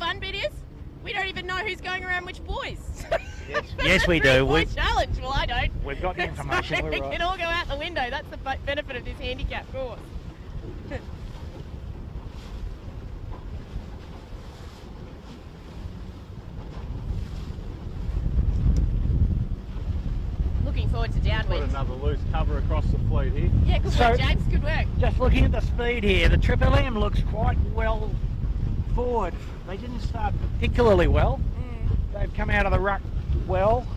fun bit is? We don't even know who's going around which boys. Yes, we do. Boy challenge. Well, I don't. We've got the information. So We're it right. can all go out the window. That's the benefit of this handicap course. Looking forward to downwind. Put another loose cover across the fleet here. Yeah, good work, James. Good work. Just looking at the speed here, the Triple M looks quite well forward. They didn't start particularly well. They've come out of the ruck well.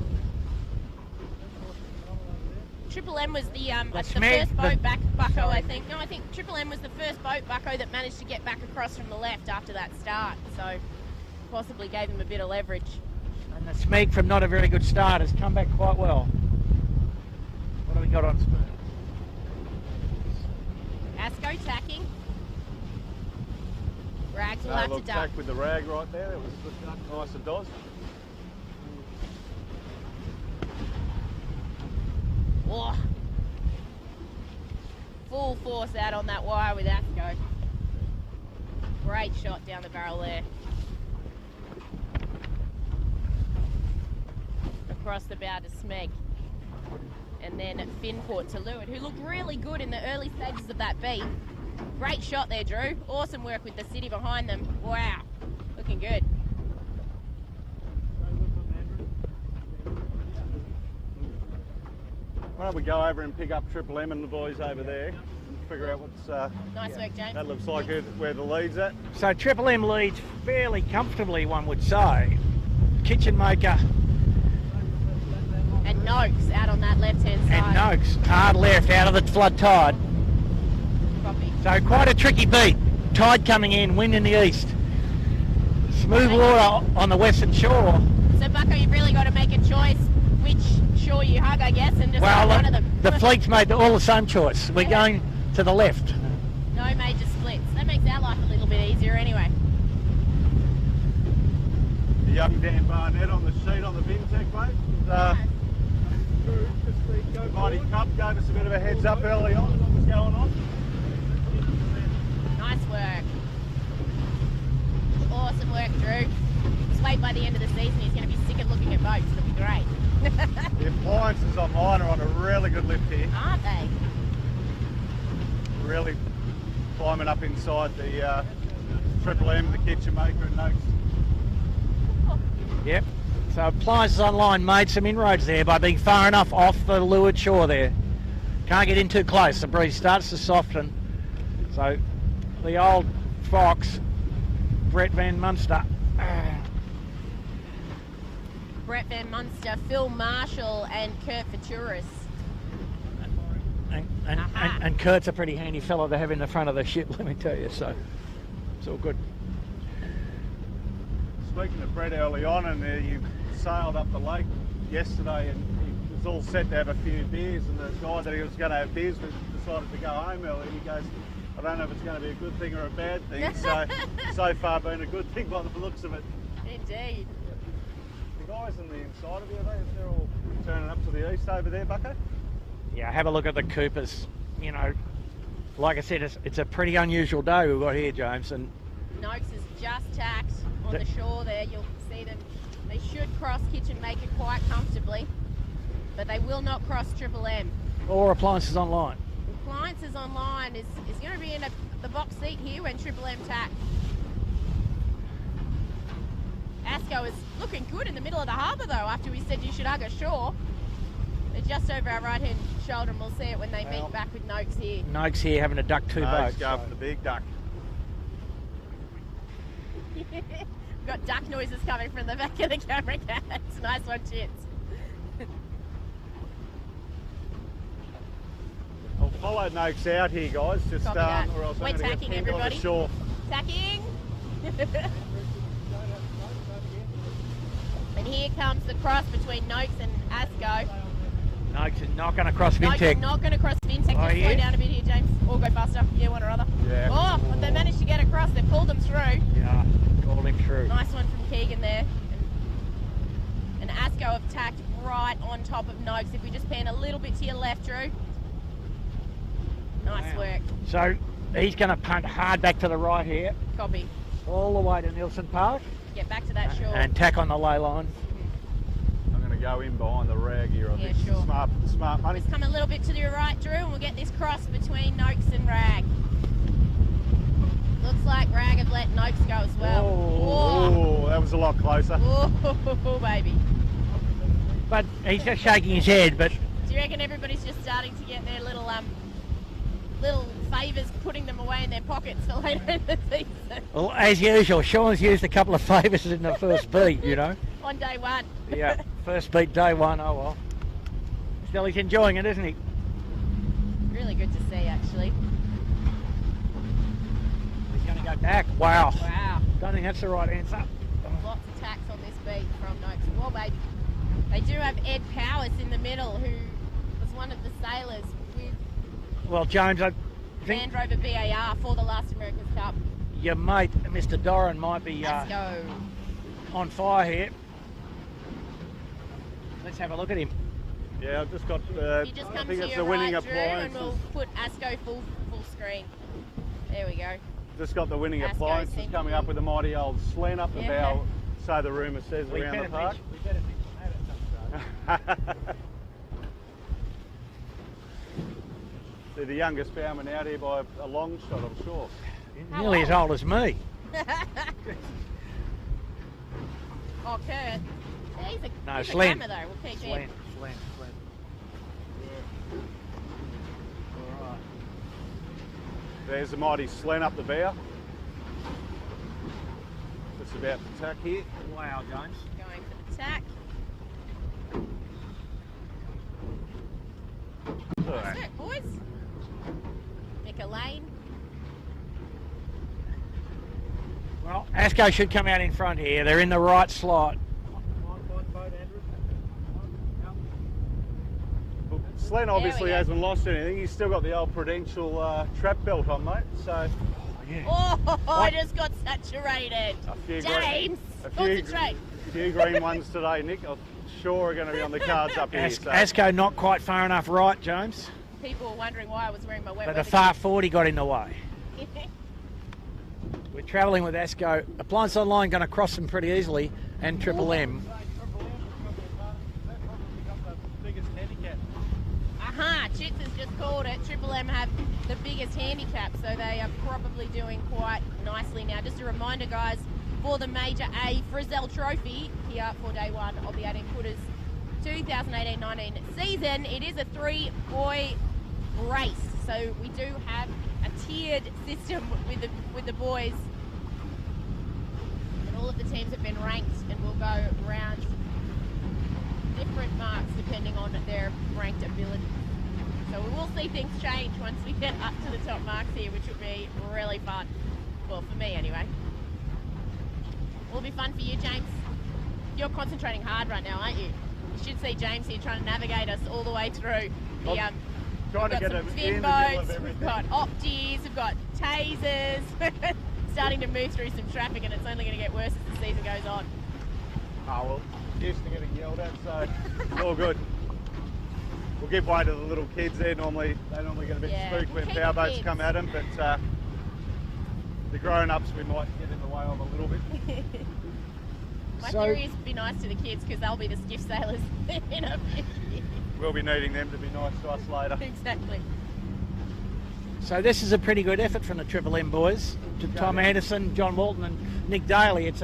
Triple M was the Smeg, first boat back bucko, I think. No, I think Triple M was the first boat bucko that managed to get back across from the left after that start. So possibly gave them a bit of leverage. And the Smeg from not a very good start has come back quite well. What have we got on speed? Asco tacking. Rags will have to duck. Tack with the rag right there. It was nice and does. Oh. Full force out on that wire with Asco. Great shot down the barrel there. Across the bow to Smeg. And then at Finport to Leeward, who looked really good in the early stages of that beat. Great shot there, Drew. Awesome work with the city behind them. Wow. Looking good. Why don't we go over and pick up Triple M and the boys over there and figure out what's... Nice work, James. That looks like where the lead's at. So Triple M leads fairly comfortably, one would say. Kitchen Maker And Noakes out on that left-hand side. and Noakes hard left out of the flood tide. Copy. So quite a tricky beat. Tide coming in, wind in the east. Smooth water on the western shore. So, Bucko, you've really got to make a choice which shore you hug, I guess, and just one of them. The fleet's made all the same choice. We're going to the left. No major splits. That makes our life a little bit easier anyway. The young Dan Barnett on the sheet on the Vintech, mate. Mighty Cup gave us a bit of a heads up early on what was going on. Nice work. Awesome work, Drew. Just wait by the end of the season, he's going to be sick of looking at boats. It'll be great. The appliances online are on a really good lift here. Aren't they? Really climbing up inside the Triple M, the Kitchen Maker and Noakes. Yep. So Appliances Online made some inroads there by being far enough off the leeward shore there. Can't get in too close. The breeze starts to soften. So the old fox, Brett Van Munster. Brett Van Munster, Phil Marshall and Kurt Futuris. And Kurt's a pretty handy fellow to have in the front of the ship, let me tell you. So it's all good. Speaking of Brett early on, and you sailed up the lake yesterday and he was all set to have a few beers, and the guy that he was going to have beers with decided to go home early. He goes, I don't know if it's going to be a good thing or a bad thing. So far been a good thing by the looks of it. Indeed. The guys on the inside of you, they're all turning up to the east over there, Bucko? Yeah, have a look at the Coopers. You know, like I said, it's a pretty unusual day we've got here, James. And Noakes is just tacked on the shore there. You'll see them. They should cross Kitchen Maker quite comfortably, but they will not cross Triple M. or Appliances Online. Appliances Online is going to be in the box seat here when Triple M tack. Asco is looking good in the middle of the harbour though, after we said you should hug ashore. They're just over our right hand shoulder, and we'll see it when they meet back with Noakes here. Noakes here having to duck two boats. Go for the big duck. We've got duck noises coming from the back of the camera cats. Nice one, Chits. I'll follow Noakes out here, guys. Just Copy that. or else We're I'm gonna tacking, get pinned on the everybody. shore. Tacking. And here comes the cross between Noakes and Asco. Noakes is not going to cross Noakes Vintech. is not going to cross Vintech. Oh, Just slow yes? down a bit here, James. Or go faster. Yeah, one or other. Yeah. Oh, but they managed to get across. They pulled them through. Yeah, called him through. Nice one from Keegan there. And Asco have tacked right on top of Noakes. If we just pan a little bit to your left, Drew. Nice Wow. work. So he's going to punt hard back to the right here. Copy. all the way to Nielsen Park Get back to that shore. and tack on the ley line. I'm going to go in behind the rag here. I think sure. Smart money. Just come a little bit to your right, Drew, and we'll get this cross between Noakes and Rag. Looks like Rag have let Noakes go as well. Oh, that was a lot closer. Oh, baby. But he's just shaking his head, but Do you reckon everybody's just starting to get their little favours, putting them away in their pockets for later in the season? well, as usual, Sean's used a couple of favours in the first beat, you know. On day one. Yeah, first beat, day one, oh well. Still, he's enjoying it, isn't he? Really good to see, actually. He's going to go back. Wow. Wow. Don't think that's the right answer. Lots of tacks on this beat from Noakes. Well, baby. They do have Ed Powers in the middle, who was one of the sailors with Well, James, I think Land Rover BAR for the last America's Cup. your mate, Mr. Doran, might be Let's go. on fire here. Let's have a look at him. Yeah, I've just got. You just I come think to it's your the winning right, Drew, and appliances. we'll put ASCO full screen. There we go. Just got the winning Asco, appliances thank coming you. up with a mighty old slant up the Yeah. bow, so the rumour says, around the park. We better mention that at some stage. They're the youngest bowman out here by a long shot, I'm sure. How Nearly as old as me. Oh, Kurt. Yeah, No, he's a slant. gamer though. We'll keep him. Slant. Alright. There's the mighty slant up the bow. Just about to tack here. Wow, James. Going for the tack. That's it, boys. Mick a lane. Well, Asco should come out in front here. They're in the right slot. Slen we obviously go. hasn't lost anything. He's still got the old Prudential trap belt on, mate. So Yeah. Oh, I just got saturated. a few James, a concentrate. few green ones today, Nick. I'm sure are going to be on the cards up here. So. Asco not quite far enough right, James. People were wondering why I was wearing my wet But the weather far 40 got in the way. We're travelling with Asco. Appliance Online going to cross them pretty easily, and Triple M. Chits has just called it. Triple M have the biggest handicap, so they are probably doing quite nicely now. Just a reminder, guys, for the Major A Frizelle Trophy here for day one of the 18-footers 2018-19 season. It is a three-boy race, so we do have a tiered system with the boys. And all of the teams have been ranked and will go round different marks depending on their ranked ability. So we will see things change once we get up to the top marks here, which will be really fun. Well, for me anyway. Will it be fun for you, James? You're concentrating hard right now, aren't you? You should see James here trying to navigate us all the way through. Trying to We've got get some him fin in the middle of boats, we've everything. got opties, we've got tasers. Starting to move through some traffic, and it's only going to get worse as the season goes on. Oh, well, used to getting yelled at, so it's all good. We'll give way to the little kids there. They're normally get a bit spooked when keep power the boats kids. come at them, but the grown-ups we might get in the way of a little bit. My So- theory is be nice to the kids because they'll be the skiff sailors in a few years. We'll be needing them to be nice to us later. Exactly. So this is a pretty good effort from the Triple M boys. To Tom Anderson, John Walton and Nick Daly. It's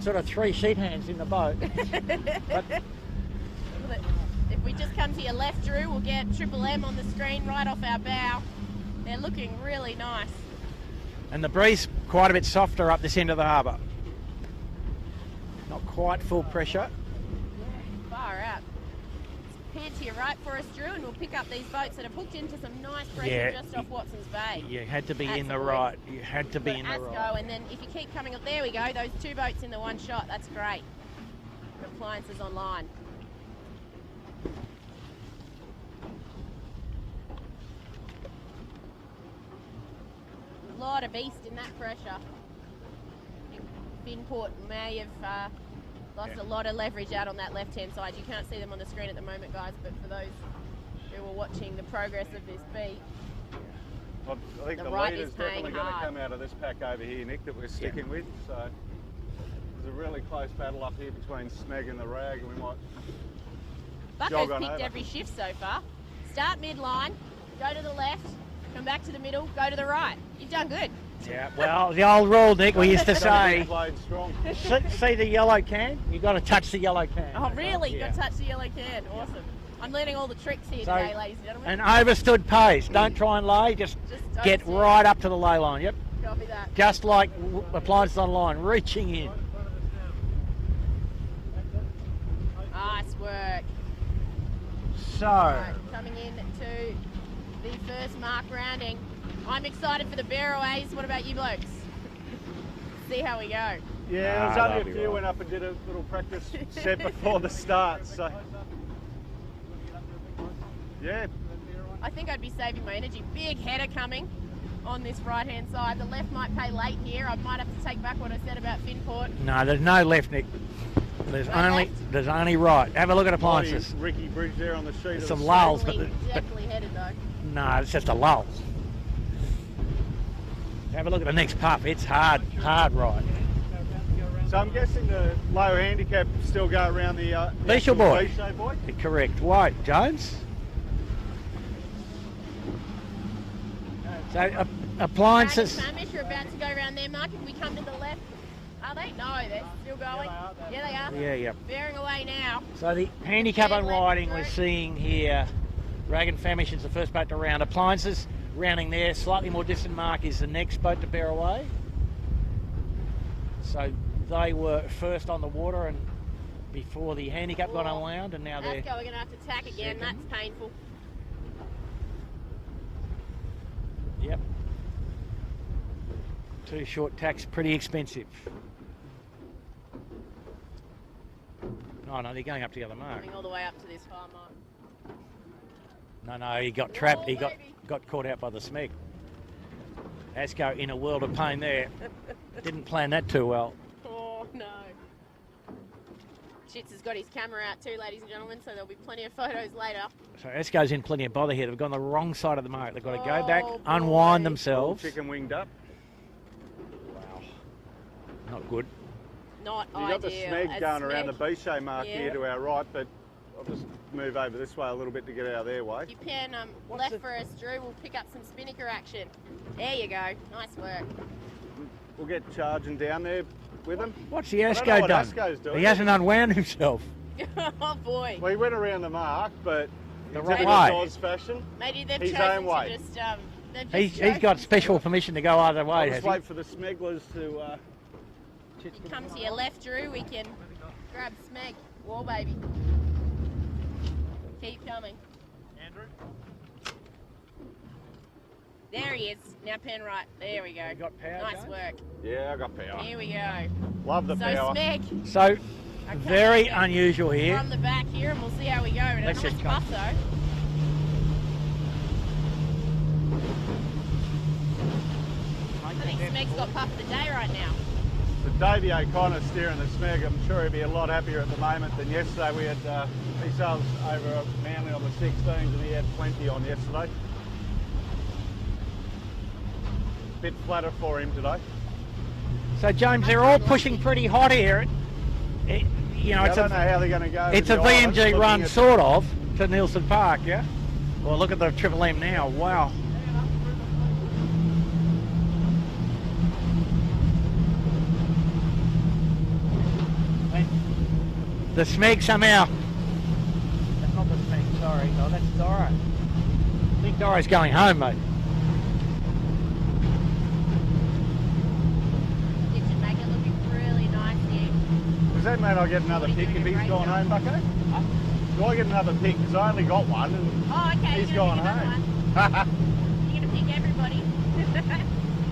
sort of three sheet hands in the boat. But If we just come to your left, Drew, we'll get Triple M on the screen right off our bow. They're looking really nice. and the breeze quite a bit softer up this end of the harbour. Not quite full pressure. Far out. Head to your right for us, Drew, and we'll pick up these boats that have hooked into some nice pressure Yeah. just off Watson's Bay. You had to be in the Absolutely. right. You had to be in the Asco, right. and then if you keep coming up, there we go, those two boats in the one shot, that's great. Appliances online. A lot of beast in that pressure. I think Finport may have lost a lot of leverage out on that left-hand side. You can't see them on the screen at the moment, guys, but for those who are watching the progress of this beat, I think The the right leader's is paying definitely going to hard. come out of this pack over here, Nick, that we're sticking with. So there's a really close battle up here between Smeg and the Rag, and we might jog Bucko's on picked over. every shift so far. Start midline, go to the left, come back to the middle, go to the right. You've done good. Yeah, well, the old rule, Nick, we used to say, Played strong. see the yellow can? You've got to touch the yellow can. Oh, really? You Yeah. got to touch the yellow can. Awesome. I'm learning all the tricks here So, today, ladies and gentlemen. An overstood pace. Don't try and lay, just Just get overstand. right up to the lay line. Yep. Copy that. Just like appliances online, reaching in. Nice work. So, Right, coming in to the first mark rounding. I'm excited for the barroways. What about you blokes? See how we go. Yeah, Nah, there's that'll only be a few right. went up and did a little practice set before the start. So yeah, I think I'd be saving my energy. Big header coming on this right-hand side. The left might pay late here. I might have to take back what I said about Finport. no, there's no left, Nick. There's No only left? there's only right. Have a look at appliances. Ricky Bridge there on the sheet. There's of some the lulls, but, Definitely headed though. no, it's just a lull. Have a look at the next puff. It's hard right. So I'm guessing the low handicap still go around the Beachel actual boy. Beachel boy. Correct. White Jones. So appliances. Famish are about to go around there, Mark. If we come to the left, are they? No, they're still going. Yeah, they are. Yeah, yeah. Bearing away now. So the handicap Yeah, unwinding left, we're right. seeing here. Rag and Famish is the first boat to round. Appliances rounding there. Slightly more distant mark is the next boat to bear away. So they were first on the water and before the handicap got unwound, and now they're That's go. We're going to have to tack again. second. That's painful. Yep. Two short tacks, pretty expensive. Oh no, they're going up to the other mark. Coming all the way up to this far mark. No, he got trapped. He baby. got caught out by the smeg. Asco in a world of pain there. Didn't plan that too well. Oh no. Shits has got his camera out too, ladies and gentlemen, so there'll be plenty of photos later. So Asco's in plenty of bother here. They've gone the wrong side of the mark. They've got to go back, Oh, unwind boy. themselves. Chicken winged up. Wow. Not good. Not You got the ideal. Smeg As going around the Smeg, Bichet mark Yeah. here to our right, but I'll just move over this way a little bit to get out of their way. If you pan What's left the- for us, Drew, we'll pick up some spinnaker action. There you go. Nice work. We'll get charging down there with them. What's the I don't know Asco what done? Asco's doing. He hasn't unwound himself. Oh boy. Well, he went around the mark, but The in right typical way. Dodds fashion, Maybe they've his chosen own way. to just they've just He's chosen got to- special permission to go either way, I'll has just he? wait for the smegglers to... Come to your left, Drew. We can grab Smeg. War baby. Keep coming. Andrew? There he is. Now pan right. There we go. You got power, Nice Jones? work. Yeah, I got power. Here we go. Love the So power. Smeg So, are very coming in unusual here. from the back here, and we'll see how we go. And a Let's nice just go. puff though. I think Smeg's got puff of the day right now. But Davey O'Connor steering the Smeg, I'm sure he'd be a lot happier at the moment than yesterday. We had he sails over Manly on the 16s and he had plenty on yesterday. Bit flatter for him today. So, James, they're all pushing pretty hot here. You know, I it's don't know how they're going to go. it's with a the island, VMG looking run, at- sort of, to Nielsen Park, yeah? Well, look at the Triple M now. Wow. The Smeg somehow. That's not the Smeg, sorry. Oh, that's Doro. I think Doro's going home, mate. Kitchen maker looking really nice here. Does that mean I get another He's pick doing if a he's great gone job. home, Bucko? Do I get another pick? Because I only got one and Oh, okay. he's you're gone gonna pick home. another one. You're gonna pick everybody.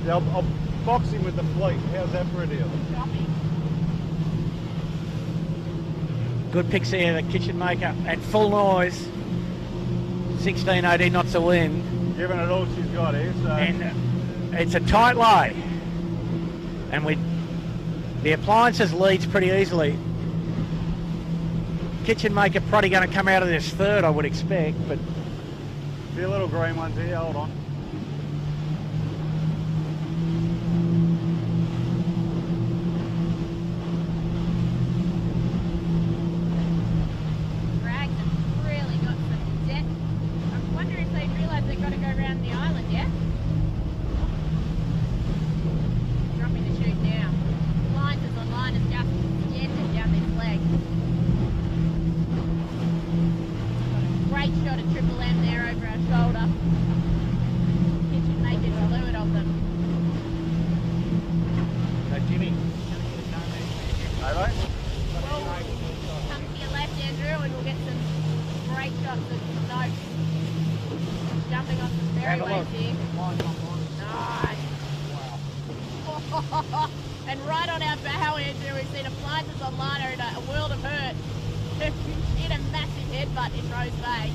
Yeah, I'll box him with the fleet. How's that for a deal? Copy. Good picks there, the kitchen maker at full noise. 16, 18 knots of wind. Giving it all she's got here, so... And it's a tight lay. And the appliances leads pretty easily. Kitchen maker probably going to come out of this third, I would expect, but See a little green ones here, hold on. they? Well, come to your left, Andrew, and we'll get some great shots of some notes. Jumping on some fairways here. Nice. Wow. And right on our bow, Andrew, we've seen appliances online are in a world of hurt. Hit a massive headbutt in Rose Bay.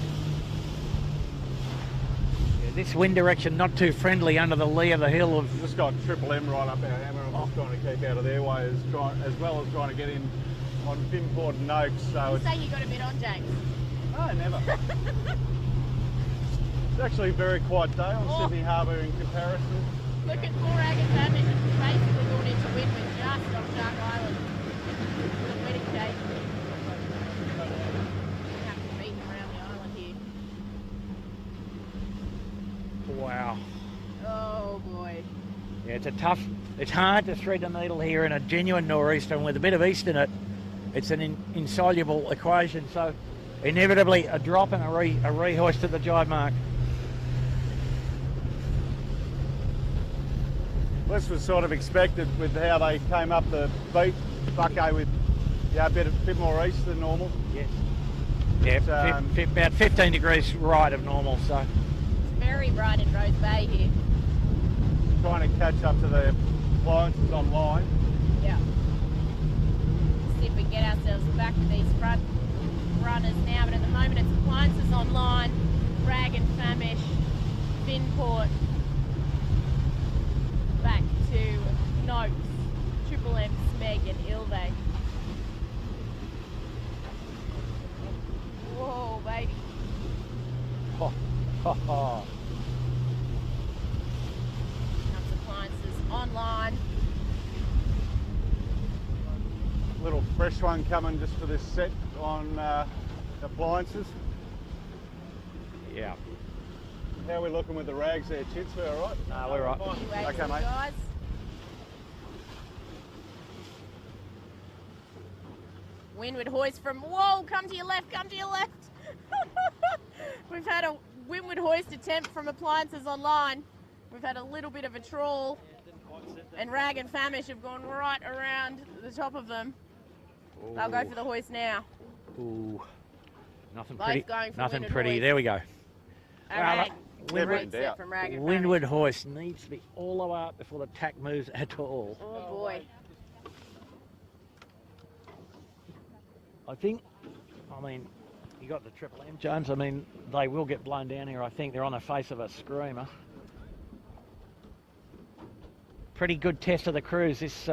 Yeah, this wind direction not too friendly under the lee of the hill. We've just got Triple M right up our hammer. I'm just trying to keep out of their way as well as trying to get in on Finport and Oaks. So You say you got a bit on, James? Oh, never. It's actually a very quiet day on Sydney Harbour in comparison. Look at poor Agus Hamish, basically going into wind with just on Shark Island. The wedding day. We have to beat them around the island here. Wow. Oh boy. Yeah, it's hard to thread the needle here in a genuine nor'easter, and with a bit of east in it, it's an insoluble equation. So inevitably a drop and a rehoist at the jibe mark. This was sort of expected with how they came up the beat, bucko with a bit more east than normal. Yes. Yeah, about 15 degrees right of normal. So It's very bright in Rose Bay here. Trying to catch up to the appliances online. Yeah. See if we can get ourselves back to these front runners now, but at the moment it's appliances online, Rag and Famish, Finport, back to Noakes, Triple M, Smeg and Ilve. Whoa, baby. ho, ho, ho. Comes appliances online. Little fresh one coming just for this set on appliances. Yeah. How are we looking with the rags there, Chits? We're all right? No, we're right. Okay, Okay, mate. guys. Windward hoist from, whoa, come to your left, come to your left. We've had a windward hoist attempt from appliances online. We've had a little bit of a trawl, and Rag and Famish have gone right around the top of them. Ooh. They'll go for the hoist now. Ooh. Nothing Both pretty. going for Nothing windward pretty. hoist. There we go. All right. Windward Great set from Rag and Famish. Windward hoist needs to be all the way up before the tack moves at all. Oh boy. I think, you got the Triple M, James. They will get blown down here. I think they're on the face of a screamer. Pretty good test of the cruise. This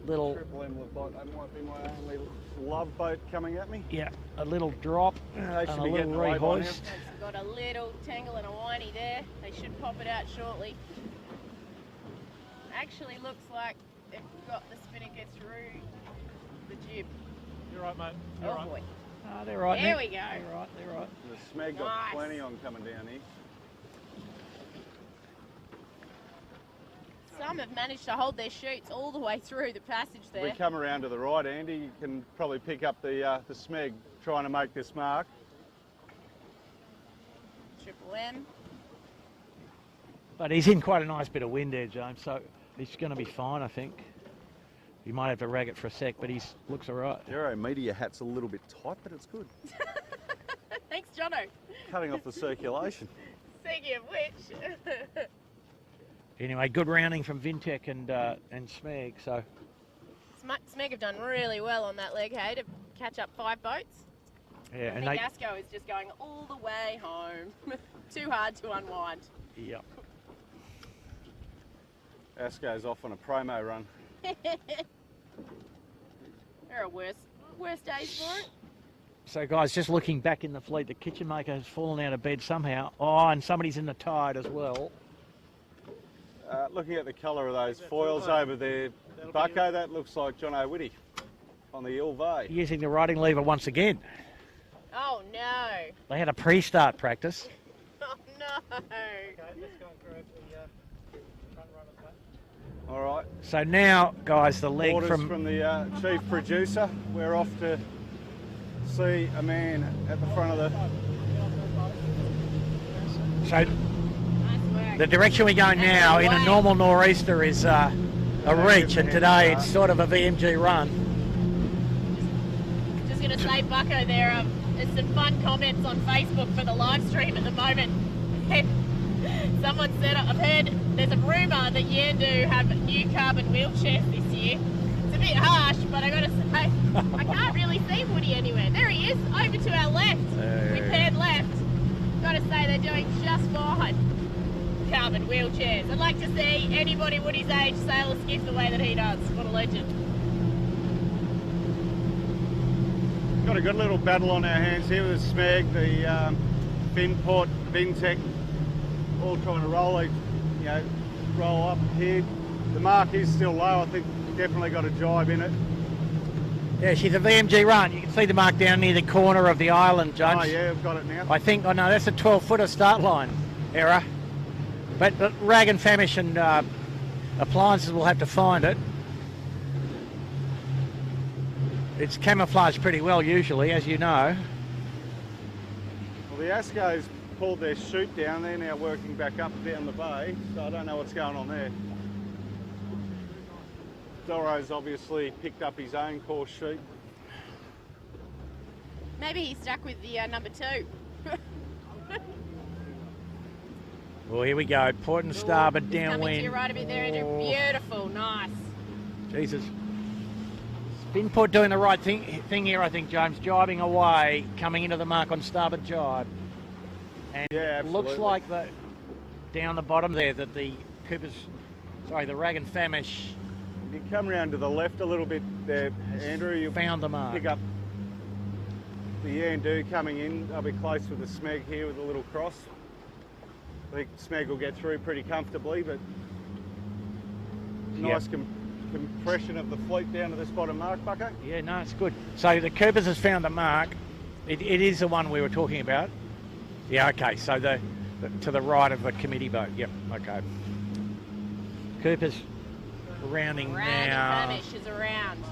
little... Triple M boat, that might be my only love boat coming at me. Yeah, a little drop They and should a be little getting away by now. rehoist. It's got a little tangle and a whiny there. They should pop it out shortly. Actually looks like it got the spinnaker through the jib. You're right, mate. Oh boy. Oh, they're right. There Nick. we go. They're right. The Smeg got Nice. plenty on coming down here. Some have managed to hold their chutes all the way through the passage If we there. come around to the right, Andy, you can probably pick up the Smeg trying to make this mark. Triple M. But he's in quite a nice bit of wind there, James, so he's going to be fine, I think. You might have to rag it for a sec, but he looks all right. The Aero Media hat's a little bit tight, but it's good. Thanks, Jono. Cutting off the circulation. Speaking of which. Anyway, good rounding from Vintech and Smeg, so... Smeg have done really well on that leg, hey, to catch up 5 boats. Yeah, I think Asco is just going all the way home. Too hard to unwind. Yep. Asco's off on a promo run. There are worse days for it. So, guys, just looking back in the fleet, the kitchen maker has fallen out of bed somehow. Oh, and somebody's in the tide as well. Looking at the colour of those foils over there, Bucko, that looks like John O'Witty on the Ilve. Using the riding lever once again. Oh no. They had a pre-start practice. Oh no. Okay, let's go and grab the front run of that. All right. So now, guys, the leg Orders from... the chief producer. We're off to see a man at the front of the... So Nice work. the direction we're going now in a normal nor'easter is a reach, and today it's sort of a VMG run. Just going to say, Bucko, there's some fun comments on Facebook for the live stream at the moment. Someone said, I've heard there's a rumour that Yandu have new carbon wheelchairs this year. It's a bit harsh, but I got to say, I can't really see Woody anywhere. There he is, over to our left. We paired left. Got to say, they're doing just fine. Carbon wheelchairs. I'd like to see anybody Woody's age sail a skiff the way that he does. What a legend. Got a good little battle on our hands here with the Smeg, the Finport, Vintech, all trying to roll up here. The mark is still low. I think definitely got a jibe in it. Yeah, she's a VMG run. You can see the mark down near the corner of the island, Judge. Oh yeah, I've got it now. I think, oh no, that's a 12-footer start line error. But Rag and Famish and Appliances will have to find it. It's camouflaged pretty well usually, as you know. Well, the Asco's pulled their chute down. They're now working back up and down the bay, so I don't know what's going on there. Doro's obviously picked up his own course chute. Maybe he's stuck with the number 2. Well, here we go. Port and starboard Coming downwind. to your right a bit there, Andrew. Beautiful, nice. Jesus. Finport doing the right thing here, I think, James. Jibing away, coming into the mark on starboard jibe. And yeah, it looks absolutely. like that down the bottom there that the the Rag and Famish If you come round to the left a little bit there, Andrew, you'll found the mark. pick up the Yandu coming in. They'll be close with the Smeg here with a little cross. I think Smeg will get through pretty comfortably, but nice compression of the fleet down to this bottom mark, Bucko. Yeah, no, it's good. So the Coopers has found the mark. It is the one we were talking about. Yeah, okay. So the to the right of the committee boat. Yep, okay. Coopers rounding Rag now. and Famish is around.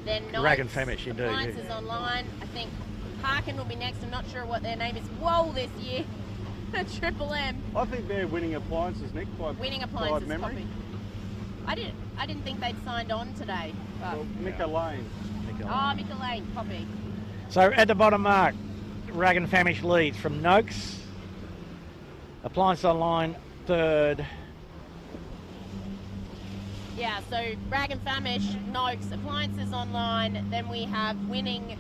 Then Rag and Famish, indeed. Appliances online. I think Parkin will be next. I'm not sure what their name is. Whoa, this year. Triple M. I think they're winning appliances, Nick. Winning by appliances memory. copy. I didn't think they'd signed on today. But... Well, Mika Lane. Mika Lane, copy. So at the bottom mark, Rag and Famish leads from Noakes. Appliance Online third. Yeah, so Rag and Famish, Noakes, Appliances Online. Then we have Winning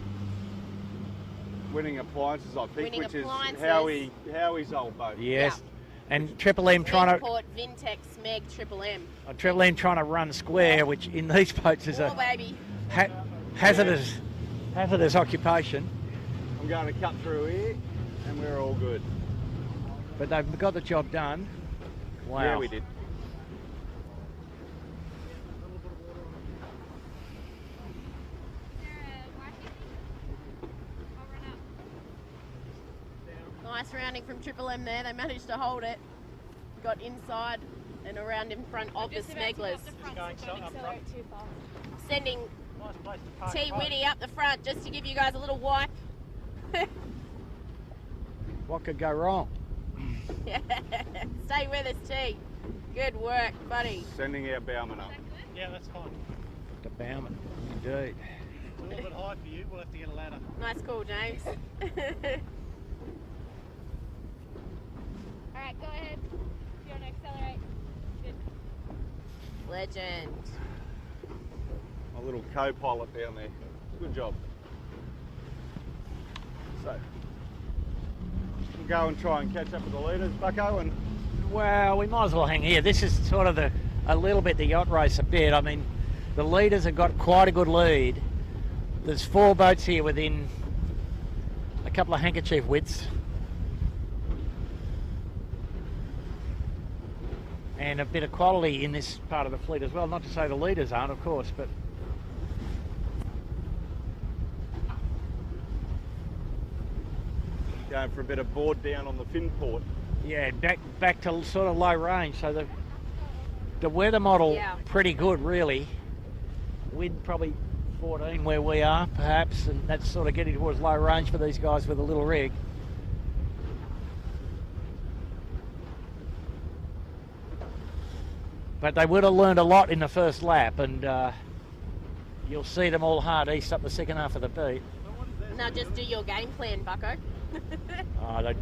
Appliances, I think, Winning which Appliances. is Howie's old boat. Yes. Yeah. And Triple M trying to Port, Vintech, Smeg, Triple M. Triple M trying to run square, which in these boats is Oh, a baby. hazardous occupation. I'm going to cut through here, and we're all good. But they've got the job done. Wow. Yeah, we did. Nice rounding from Triple M there. They managed to hold it. Got inside and around in front of the Smeglers. Sending Nice place to park. T Winnie up the front just to give you guys a little wipe. What could go wrong? Stay with us, T. Good work, buddy. Sending our bowman up. Yeah, that's fine. The bowman, indeed. It's a little bit high for you. We'll have to get a ladder. Nice call, James. Alright, go ahead. If you want to accelerate. Good. Legend. My little co-pilot down there. Good job. So, we'll go and try and catch up with the leaders, Bucko, and Well, we might as well hang here. This is sort of a little bit the yacht race a bit. I mean, the leaders have got quite a good lead. There's 4 boats here within a couple of handkerchief widths. And a bit of quality in this part of the fleet as well. Not to say the leaders aren't, of course, but going for a bit of board down on the fin port. yeah, back to sort of low range. So the weather model pretty good, really. Wind probably 14 where we are, perhaps, and that's sort of getting towards low range for these guys with a little rig. But they would have learned a lot in the first lap, and you'll see them all hard east up the second half of the beat. Now just do your game plan, bucko. Oh, they,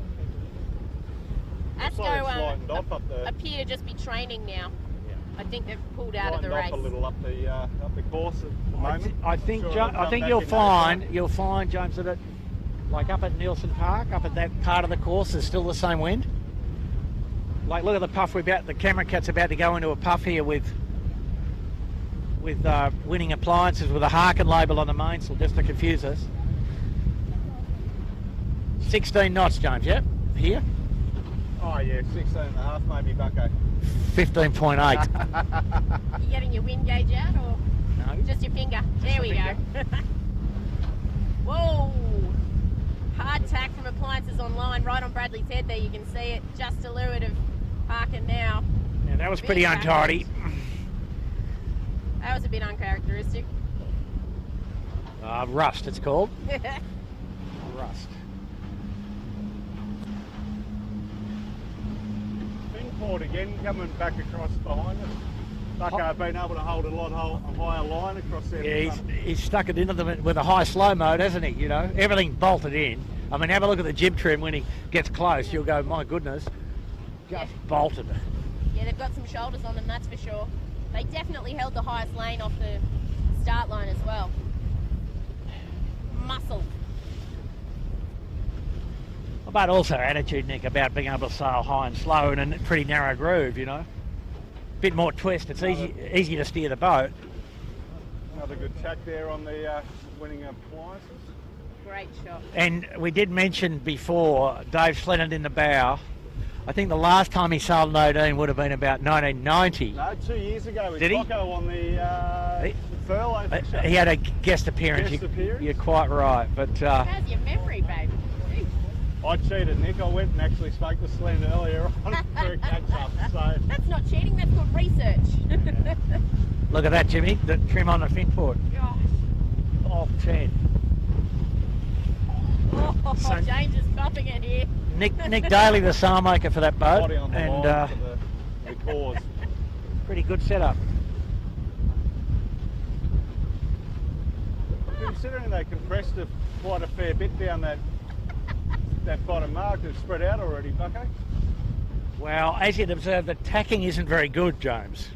Asco It's off up the, appear to just be training now. Yeah. I think they've pulled out of the race. off a little up the course at the moment. I think Sure, I think you'll find James that like up at Nielsen Park, up at that part of the course, there's still the same wind. Like look at the puff the camera cat's about to go into a puff here with winning appliances with a Harkin label on the mainsail just to confuse us. 16 knots, James. Yep, here. Oh yeah, 16 and a half maybe, bucko. 15.8. You getting your wind gauge out or No. just your finger? There we go. Whoa! Hard tack from appliances online, right on Bradley's head there. You can see it just to leeward of Harkin now. Yeah, that was pretty Big untidy. That was a bit uncharacteristic. Rust, it's called. Rust. Finport again coming back across behind us. Bucko been able to hold a lot higher line across there. Yeah, he's stuck it into them with a high slow mode, hasn't he? You know, everything bolted in. I mean, have a look at the jib trim when he gets close. You'll go, my goodness, just bolted. Yeah, they've got some shoulders on them, that's for sure. They definitely held the highest lane off the start line as well. Muscle. But also attitude, Nick, about being able to sail high and slow in a pretty narrow groove, you know. Bit more twist, it's easy to steer the boat. Another good tack there on the winning appliances. Great shot. And we did mention before, Dave Slennon in the bow. I think the last time he sailed an 18 would have been about 1990. No, 2 years ago with Did he? Bucko on the furlough. He had a guest appearance. Guest appearance? You're quite right, but How's your memory, babe? Jeez. I cheated, Nick. I went and actually spoke to Slen earlier on for a catch-up. So That's not cheating, that's good research. look at that, Jimmy, the trim on the finport. Gosh. Oh, 10. Oh, So- James is bumping it here. Nick Daly, the sailmaker for that boat, body on the and line for the cause. pretty good setup. Considering they compressed it quite a fair bit down that bottom mark, they've spread out already, Bucko. Well, as you'd observe, the tacking isn't very good, James.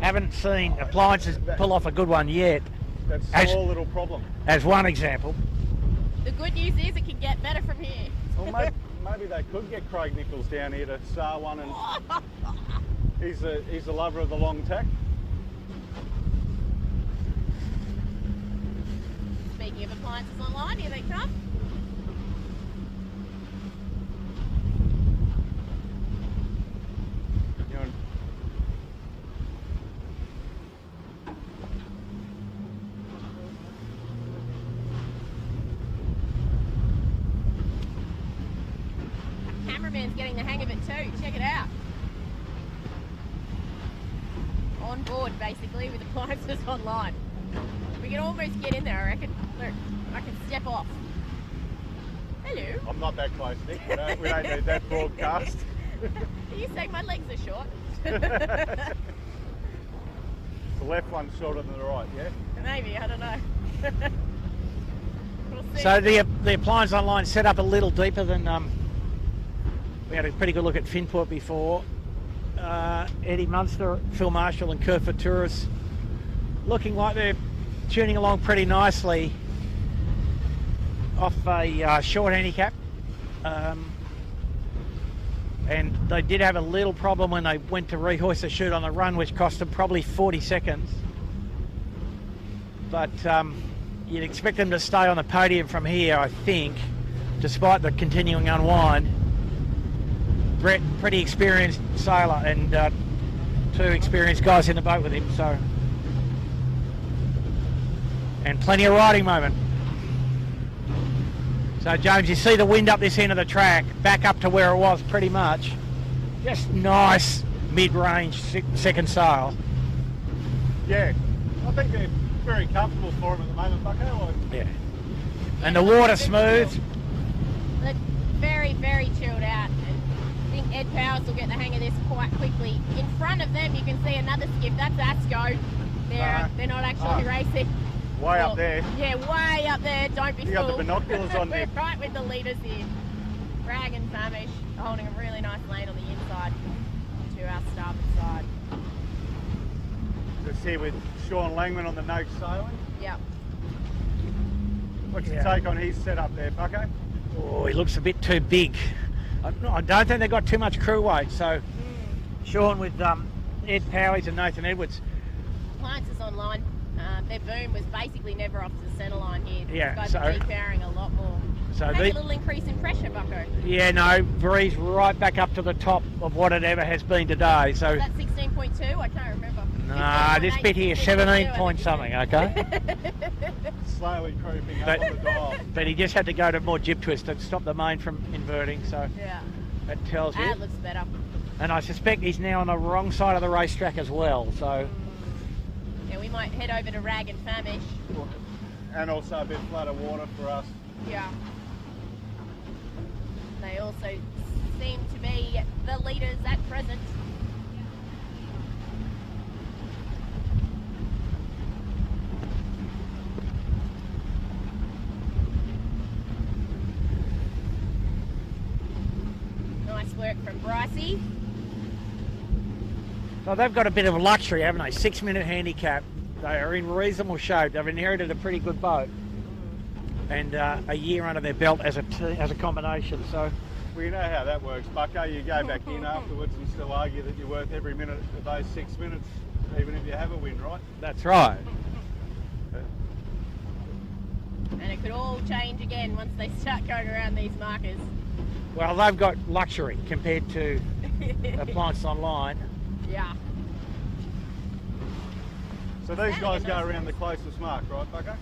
Haven't seen appliances pull off a good one yet, That's a As- small little problem. as one example. The good news is it can get better from here. Well, maybe they could get Craig Nichols down here to sail one, and he's a lover of the long tack. Speaking of appliances online, here they come. You know, Cameraman's getting the hang of it too. Check it out. On board, basically, with appliances online. We can almost get in there, I reckon. Look, I can step off. Hello. I'm not that close, Nick. We don't need that broadcast. Are you saying my legs are short? The left one's shorter than the right, yeah? Maybe, I don't know. We'll see. So the appliance online set up a little deeper than we had a pretty good look at Finport before. Eddie Munster, Phil Marshall and Kurt Futuris looking like they're tuning along pretty nicely off a short handicap. And they did have a little problem when they went to rehoist the chute on the run, which cost them probably 40 seconds. But you'd expect them to stay on the podium from here, I think, despite the continuing unwind. Brett, pretty experienced sailor, and two experienced guys in the boat with him, so. And plenty of riding moment. So James, you see the wind up this end of the track, back up to where it was pretty much. Just nice mid-range second sail. Yeah, I think they're very comfortable for him at the moment, Bucko. Yeah. And the water smooth. Look, very, very chilled out. And I think Ed Powers will get the hang of this quite quickly. In front of them, you can see another skiff. That's Asco. They're not actually racing. Way up there. Yeah, way up there. Don't be You got the binoculars on We're there. right with the leaders here. Rag and Famish holding a really nice lane on the inside to our starboard side. Just here with Sean Langman on the Noak sailing. Yep. What's your take on his setup there, Bucko? Oh, he looks a bit too big. I don't think they've got too much crew weight. So Sean with Ed Powers and Nathan Edwards. Appliances online. Their boom was basically never off the centre line here. Yeah, These guys are de-powering a lot more. So Maybe a little increase in pressure, Bucko. Yeah, no, breeze right back up to the top of what it ever has been today. So Is that 16.2? I can't remember. nah, this bit here, 17 point something, okay? Slowly creeping up on the dial. But he just had to go to more jib twist to stop the main from inverting, so Yeah. that tells you. That looks better. And I suspect he's now on the wrong side of the racetrack as well, so Yeah, we might head over to Rag and Famish. And also a bit flatter water for us. Yeah. They also seem to be the leaders at present. Nice work from Brycey. so they've got a bit of luxury, haven't they? 6-minute handicap. They are in reasonable shape. They've inherited a pretty good boat, and a year under their belt as a combination. So Well, you know how that works, Bucko. You go back in afterwards and still argue that you're worth every minute of those 6 minutes, even if you have a win, right? that's right. And it could all change again once they start going around these markers. Well, they've got luxury compared to Appliance Online. Yeah. So these guys go around the closest mark, right, Bucko?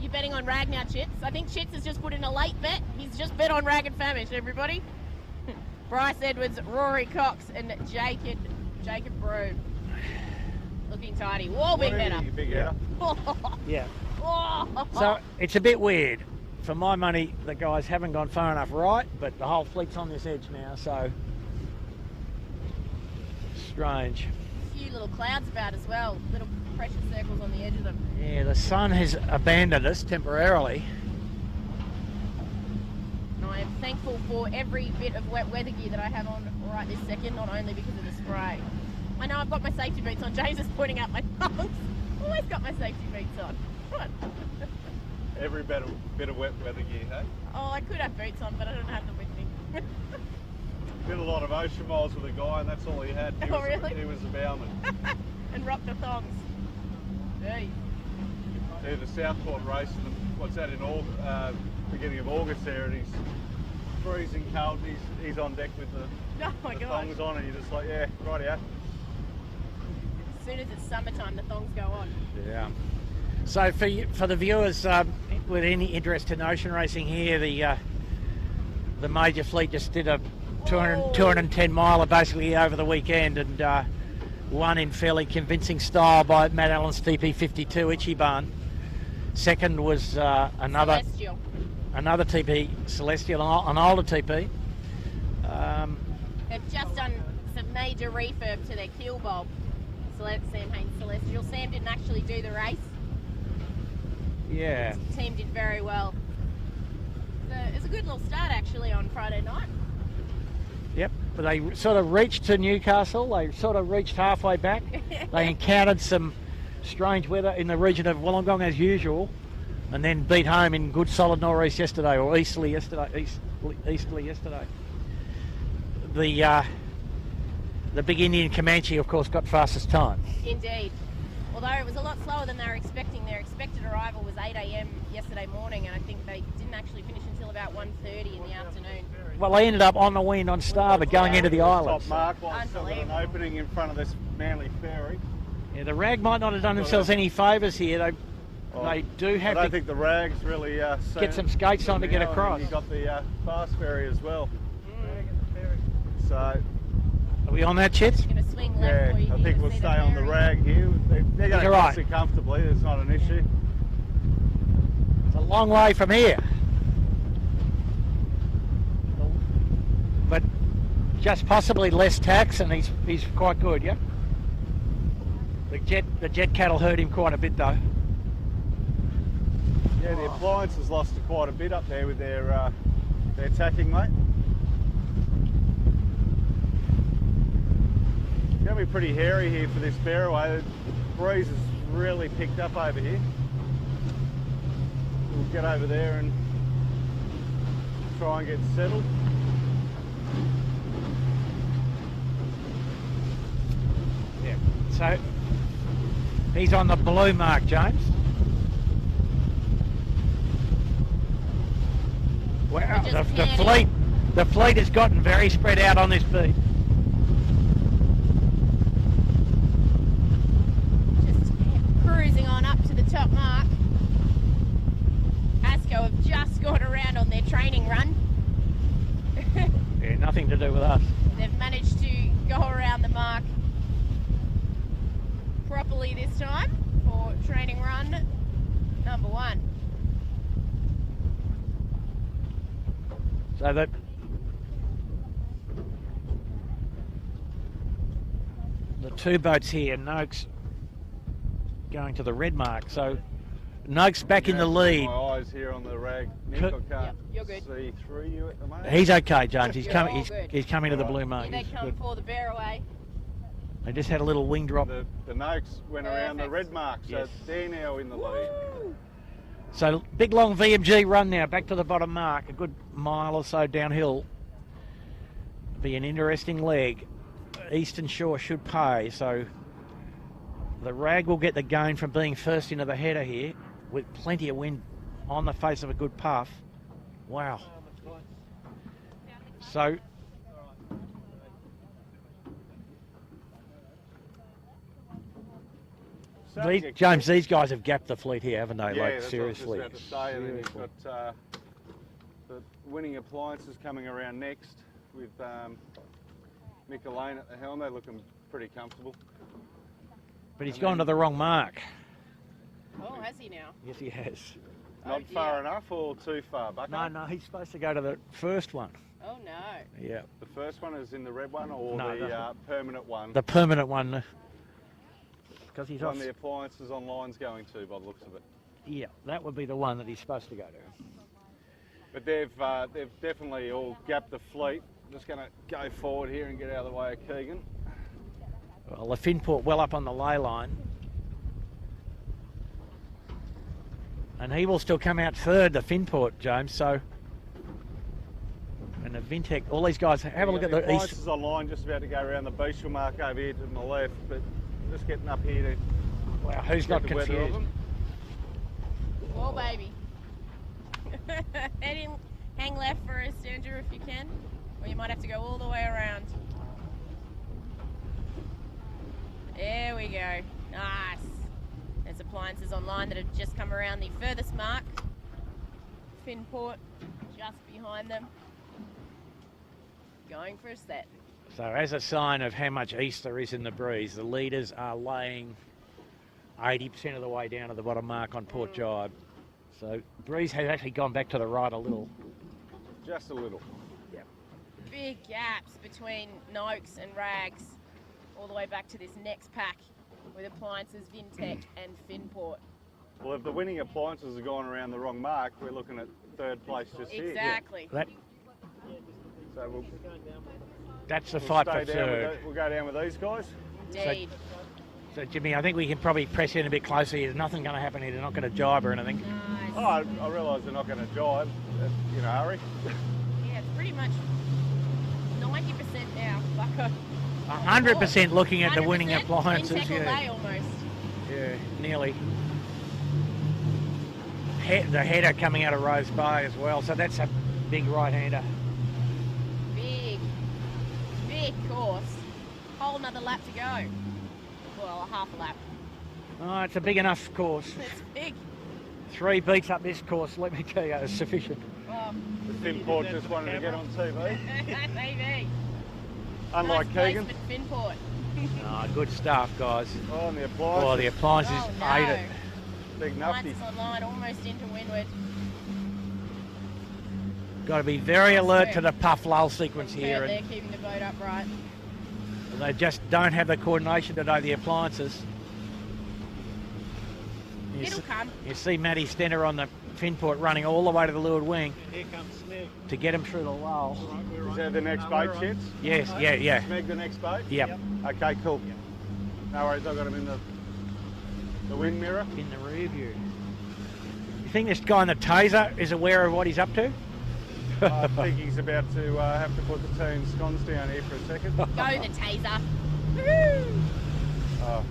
You betting on Rag now, Chits? I think Chits has just put in a late bet. He's just bet on Rag and Famish, everybody. Bryce Edwards, Rory Cox, and Jacob Broom. Looking tidy. Whoa, big header. Big header. Yeah. Oh. So it's a bit weird. For my money, the guys haven't gone far enough right, but the whole fleet's on this edge now, so strange. A few little clouds about as well. Little pressure circles on the edge of them. Yeah, the sun has abandoned us temporarily. And I am thankful for every bit of wet weather gear that I have on right this second, not only because of the spray. I know I've got my safety boots on. James is pointing out my thumbs. Always got my safety boots on. What? Every bit of wet weather gear, hey? Oh, I could have boots on, but I don't have them with me. Did a lot of ocean miles with a guy, and that's all he had. He Oh, was really? He was a bowman. And rock the thongs. Hey. Do the Southport race, and what's that in beginning of August there, and he's freezing cold. And he's on deck with the, Oh my the gosh. thongs on, and you're just like, yeah, rightio. As soon as it's summertime, the thongs go on. Yeah. So for the viewers with any interest in ocean racing here, the major fleet just did a 210 miler basically over the weekend, and won in fairly convincing style by Matt Allen's TP52 Ichiban. Second was another TP, Celestial, an older TP. They've just done some major refurb to their keel bulb. Sam Haynes Celestial. Sam didn't actually do the race. Yeah. The team did very well. It was a good little start actually on Friday night. Yep. But they sort of reached to Newcastle. They sort of reached halfway back. They encountered some strange weather in the region of Wollongong as usual, and then beat home in good solid nor'east yesterday, or easterly yesterday. Easterly yesterday. The big Indian Comanche, of course, got fastest time. Indeed. Although it was a lot slower than they were expecting. Their expected arrival was 8 a.m. yesterday morning, and I think they didn't actually finish until about 1:30 in the afternoon. Well, they ended up on the wind on starboard going into the islands. Top mark while it's still got an opening in front of this Manly ferry. Yeah, the Rag might not have done themselves any favours here. They do have I don't to think the Rags really get some skates on to get across. You've got the fast ferry as well. So, Are we on that, Chits? Going to swing left yeah, for you. I think we'll stay on the Rag here. They're going to You're cross right. it comfortably. It's not an issue. It's a long way from here. but just possibly less tax, and he's quite good, yeah? The jet cattle hurt him quite a bit though. Yeah, the appliance has lost quite a bit up there with their tacking, mate. It's going to be pretty hairy here for this bearaway. The breeze has really picked up over here. We'll get over there and try and get settled. Yeah. So he's on the blue mark, James. Wow, the fleet has gotten very spread out on this beat. Just cruising on up to the top mark. ASCO have just gone around on their training run. Yeah, nothing to do with us. They've managed to go around the mark properly this time for training run number 1. So that the 2 boats here, Noakes going to the red mark. So Noakes back in the lead. My eyes here on the rag. Nick, I can't you're good. see through you at the moment. He's okay, James. He's coming. Good. He's coming to the blue mark. Here they He's come good. for the bearaway. They just had a little wing drop. The Noakes went around the red mark, so Yes. they're now in the lead. So big long VMG run now, back to the bottom mark, a good mile or so downhill. Be an interesting leg. Eastern Shore should pay, so the rag will get the gain from being first into the header here with plenty of wind on the face of a good puff. Wow. So James, these guys have gapped the fleet here, haven't they? Yeah, like that's seriously. what I was just about to say. And then you've Seriously. got the winning appliances coming around next with Mick Lane at the helm. They're looking pretty comfortable. But he's and gone then- to the wrong mark. Oh, has he now? Yes, he has. Not dear. far enough or too far, Bucko? No, he's supposed to go to the first one. Oh no. Yeah, The first one is in the red one or No, the permanent one? the permanent one. Because he's one off. the appliances on line's going to, by the looks of it. Yeah, that would be the one that he's supposed to go to. But they've definitely all gapped the fleet. Just going to go forward here and get out of the way of Keegan. Well, the Finport well up on the ley line. And he will still come out third, the Finport, James, so... And the Vintec, all these guys, have a look at the east... appliances on line, just about to go around the Beachville mark over here to my left, but just getting up here to Wow, who's not get the weather of confused? them. Oh baby. Hang left for a Sandra if you can, or you might have to go all the way around. There we go. Nice. There's appliances online that have just come around the furthest mark. Finport just behind them. Going for a set. So as a sign of how much east there is in the breeze, the leaders are laying 80% of the way down to the bottom mark on Port Jibe. So breeze has actually gone back to the right a little. Just a little. Big gaps between Noakes and Rags all the way back to this next pack with appliances, Vintec and Finport. Well, if the winning appliances have gone around the wrong mark, we're looking at third place just here. Exactly. That, So that's the we'll fight stay for down with third. we'll go down with these guys. Indeed. So Jimmy, I think we can probably press in a bit closer here. There's nothing going to happen here. They're not going to jibe or anything. Nice. Oh, I realise they're not going to jibe in a hurry. Yeah, it's pretty much 90% now. Bucko. 100% looking at the winning 100%, appliances. Vintec all Yeah, day almost. yeah, nearly. The header coming out of Rose Bay as well. So that's a big right-hander. Big course. Whole another lap to go. Well, a half a lap. Oh, it's a big enough course. It's big. 3 beats up this course, let me tell you, is sufficient. Oh, The Finport just wanted to get on TV. maybe. Unlike Nice Keegan. placement, Finport. Oh, good stuff, guys. Oh, and the appliances. Oh, the appliances Oh, no. ate it. Big nufty. Appliances online, almost into windward. Got to be very alert to the puff lull sequence here. They're keeping the boat upright. And they just don't have the coordination to know the appliances. It'll come. You see Matty Stenner on the fin port running all the way to the leeward wing Here comes Smeg. to get him through the lull. Is that the next boat, Chits? Yes, yeah. Smeg the next boat? Yep. Okay, cool. No worries, I've got him in the wind mirror. In the rear view. You think this guy in the taser is aware of what he's up to? I think he's about to have to put the team scones down here for a second. Go the taser. Woo! Oh.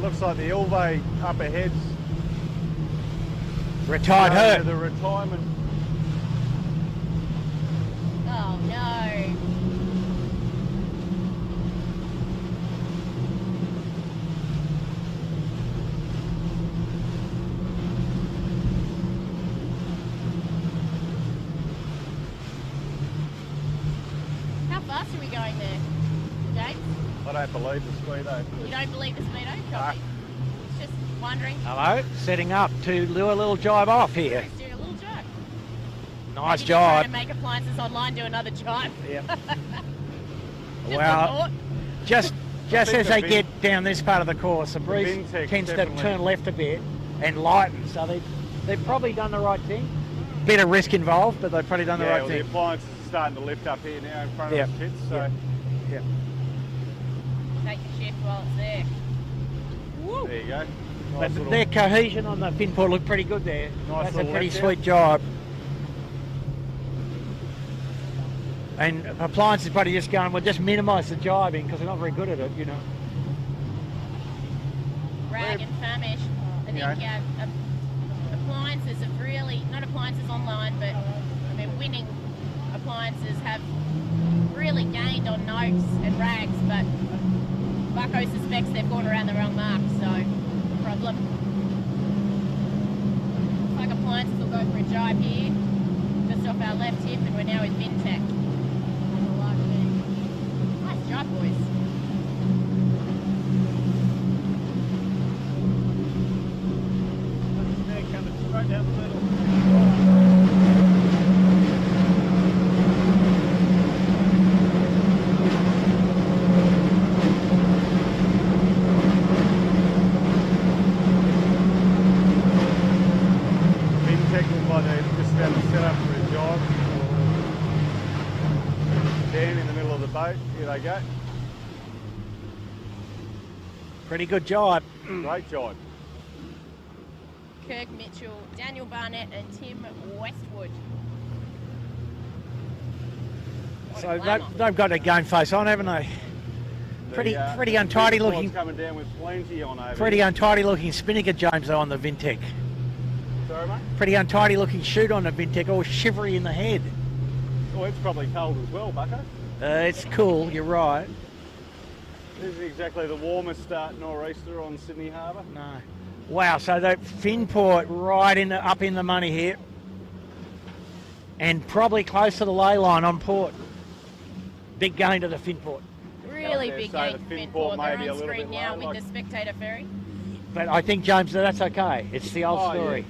Looks like the Ilve up ahead's Retired her. the retirement. Oh no. How fast are we going there, James? I don't believe the speedo. You don't believe the speedo? Copy. Just wondering. Hello, setting up to do a little jibe off here. He's doing a little jibe. Nice Maybe trying jibe. to make appliances online do another jibe. Yep. Just a Well, thought. just think as the they Vin- get down this part of the course, the breeze Vintech tends to definitely- turn left a bit and lighten. So they've probably done the right thing. Bit of risk involved, but they've probably done the Yeah, right well, the thing. appliances are starting to lift up here now in front Yep. of us, Chits. So Yep. Yep. Take the shift while it's there. Woo. there you go. But Nice little, their cohesion on the fin port looked pretty good there. Nice That's a little pretty left sweet job. And appliances probably just going, well, just minimise the jibing because they're not very good at it, you know. Rag and Famish. I think Yeah. appliances have really, not appliances online, but I mean winning appliances have really gained on Noakes and Rags, but Bucko suspects they've gone around the wrong mark, so no problem. Looks like appliances will go for a jibe here, just off our left hip, and we're now with Vintech. On the large end. Nice job, boys. Smeg coming straight down the middle. Vintech look like they're just about to set up for a job. Dan in the middle of the boat. Here they go. Pretty good jibe. Great job. Kirk Mitchell, Daniel Barnett and Tim Westwood. What a So glamour. they've got their game face on, haven't they? Pretty untidy Vin looking. Squad's coming down with plenty on over Pretty here. untidy looking spinnaker, James, though, on the Vintech. Sorry, mate? Pretty untidy looking chute on the Vintech, all shivery in the head. Oh, it's probably cold as well, Bucko. It's cool, you're right. This is exactly the warmest nor'easter on Sydney Harbour. No. Wow, so that fin port right in the, up in the money here. And probably close to the ley line on port. Big gain to the fin port. Really Yeah, big so gate the fin fin port. port may They're be a on little screen bit now low, with like- the spectator ferry. But I think, James, that's okay. It's the old Oh, story. yeah.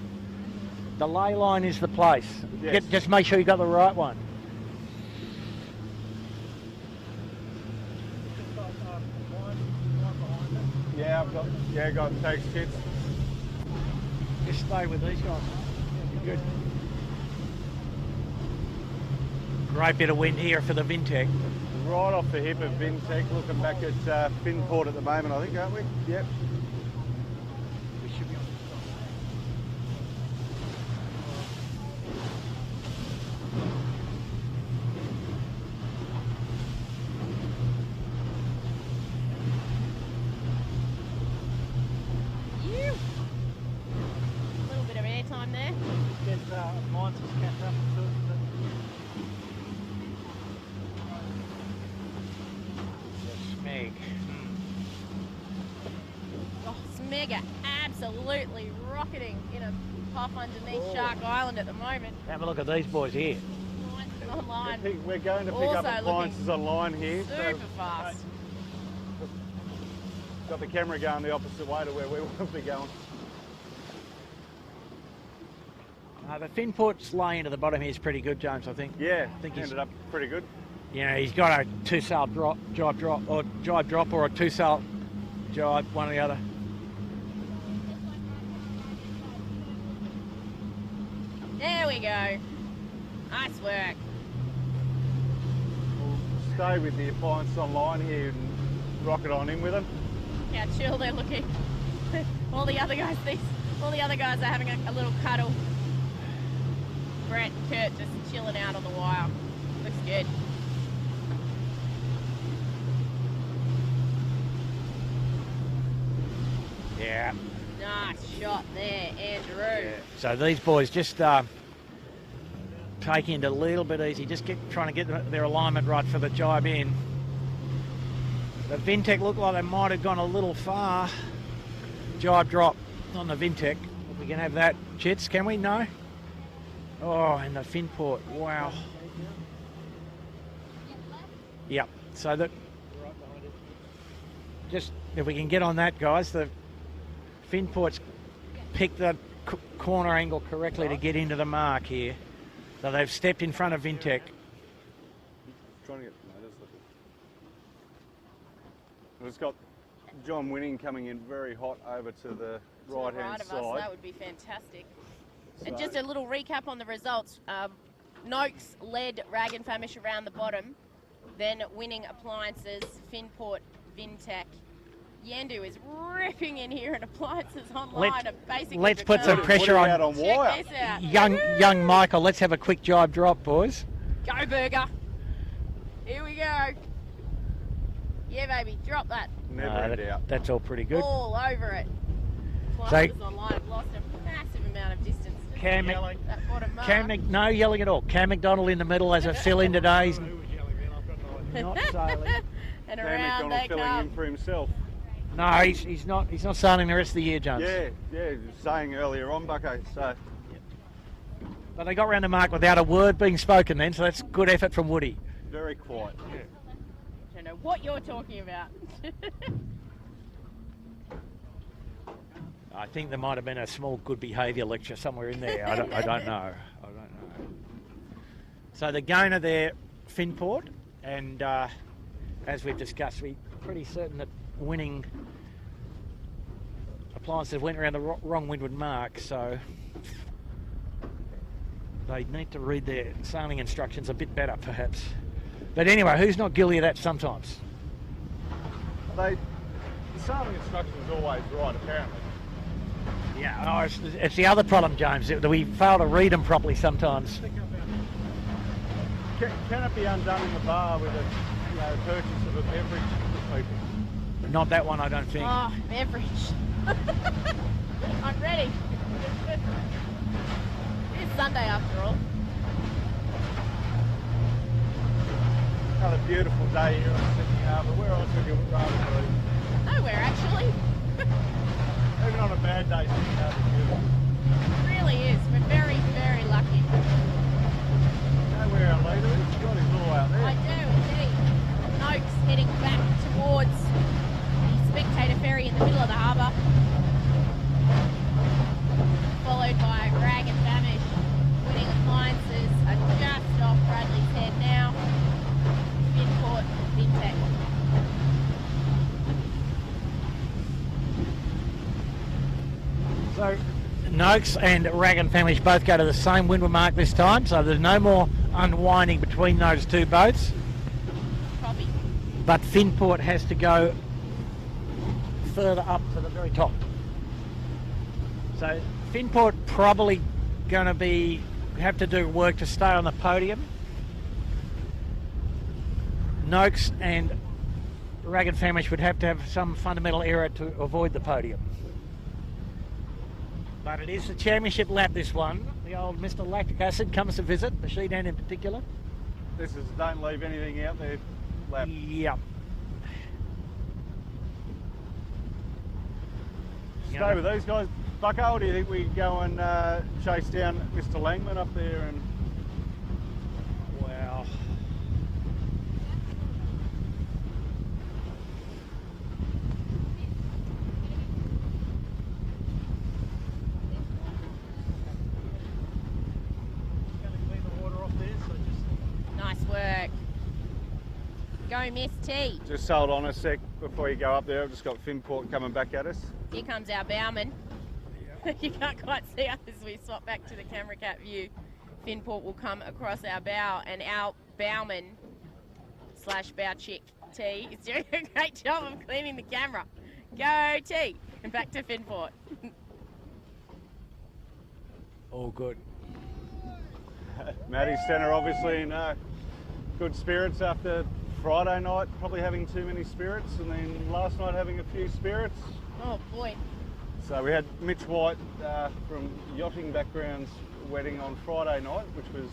The ley line is the place. Yes. Just make sure you got the right one. Just got line behind it. Yeah, got thanks, Chits. Just stay with these guys. Good. Great bit of wind here for the Vintech. Right off the hip of Vintech, looking back at Finport at the moment, I think, aren't we? Yep. We should be on You. A little bit of airtime there. Get appliances catch up to it. Smeg. Oh, Smega absolutely rocketing in a puff underneath Shark Island at the moment. Have a look at these boys here. Appliances online. We're going to pick up Also appliances online here. Super fast. got the camera going the opposite way to where we want to be going. The Finport's lay into the bottom here is pretty good, James, I think. Yeah, I think ended up pretty good. You know, he's got a two-sail jibe drop, or a two-sail jibe, one or the other. There we go. Nice work. We'll stay with the appliance online here and rock it on in with them. How chill they're looking. all the other guys are having a little cuddle. Brett and Kurt just chilling out on the wire. Looks good. Yeah. Nice shot there, Andrew. Yeah. So these boys just taking it a little bit easy, just trying to get their alignment right for the jibe in. The Vintech looked like they might have gone a little far. Jibe drop on the Vintech. If we can have that, Chits, can we? No? Oh, and the Finport, wow. Yep, so that, just if we can get on that, guys, the Finport's picked the corner angle correctly to get into the mark here. So they've stepped in front of Vintech. Trying to get We've got John Winning coming in very hot over to the right-hand of side. us, that would be fantastic. And just a little recap on the results. Noakes led Rag and Famish around the bottom. Then Winning Appliances, Finport, Vintech. Yandu is ripping in here, and Appliances online are basically let's put some pressure on wire. Check this out. young Michael. Let's have a quick jibe drop, boys. Go Burger. Here we go. Yeah, baby, drop that. Never in doubt. That's all pretty good. All over it. Appliances online have lost a massive amount of distance. Cam, That bottom mark. no yelling at all. Cam McDonald in the middle as a fill-in today. He's Who was yelling then? I've got no idea. not sailing. And Cam around McDonald they filling come. in for himself. No, he's not sailing the rest of the year, Jones. Yeah, saying earlier on, Bucko. So But they got round the mark without a word being spoken then, so that's good effort from Woody. very quiet. I don't know what you're talking about. I think there might have been a small good behaviour lecture somewhere in there. I don't know. So the gainer there, Finport, and as we've discussed, we're pretty certain that Winning Appliances went around the wrong windward mark, so they need to read their sailing instructions a bit better, perhaps. But anyway, who's not guilty of that sometimes? The sailing instructions always right, apparently. Yeah, no, it's the other problem, James, that we fail to read them properly sometimes. Can it be undone in the bar with a purchase of a beverage for people? Not that one, I don't think. Oh, beverage. I'm ready. It's Sunday after all. Another beautiful day here on Sydney Harbour. Where else would you rather be? Nowhere, actually. Even on a bad day, Sydney Harbour's beautiful. It really is. We're very, very lucky. You know where our leader is? He's got his all out there. I do, indeed. Noakes heading back towards the spectator ferry in the middle of the harbour. Followed by Rag and Famish. Winning Appliances are just off Bradley's head now. Finport, Vintech. So Noakes and Rag and Famish both go to the same windward mark this time, so there's no more unwinding between those two boats. Copy. But Finport has to go further up to the very top. So Finport probably going to have to do work to stay on the podium. Noakes and Rag and Famish would have to have some fundamental error to avoid the podium. But it is the championship lap, this one. The old Mr. Lactic Acid comes to visit, the She-Dan in particular. This is don't leave anything out there lap. Yep. Stay with these guys. Bucko, do you think we go and chase down Mr. Langman up there? And Wow. Go Miss T. Just hold on a sec before you go up there. I've just got Finport coming back at us. Here comes our bowman. You can't quite see us as we swap back to the camera cat view. Finport will come across our bow, and our bowman slash bow chick T is doing a great job of cleaning the camera. Go T. And back to Finport. All good. Maddie Centre obviously in good spirits after Friday night, probably having too many spirits, and then last night having a few spirits. Oh boy. So we had Mitch White from Yachting Background's wedding on Friday night, which was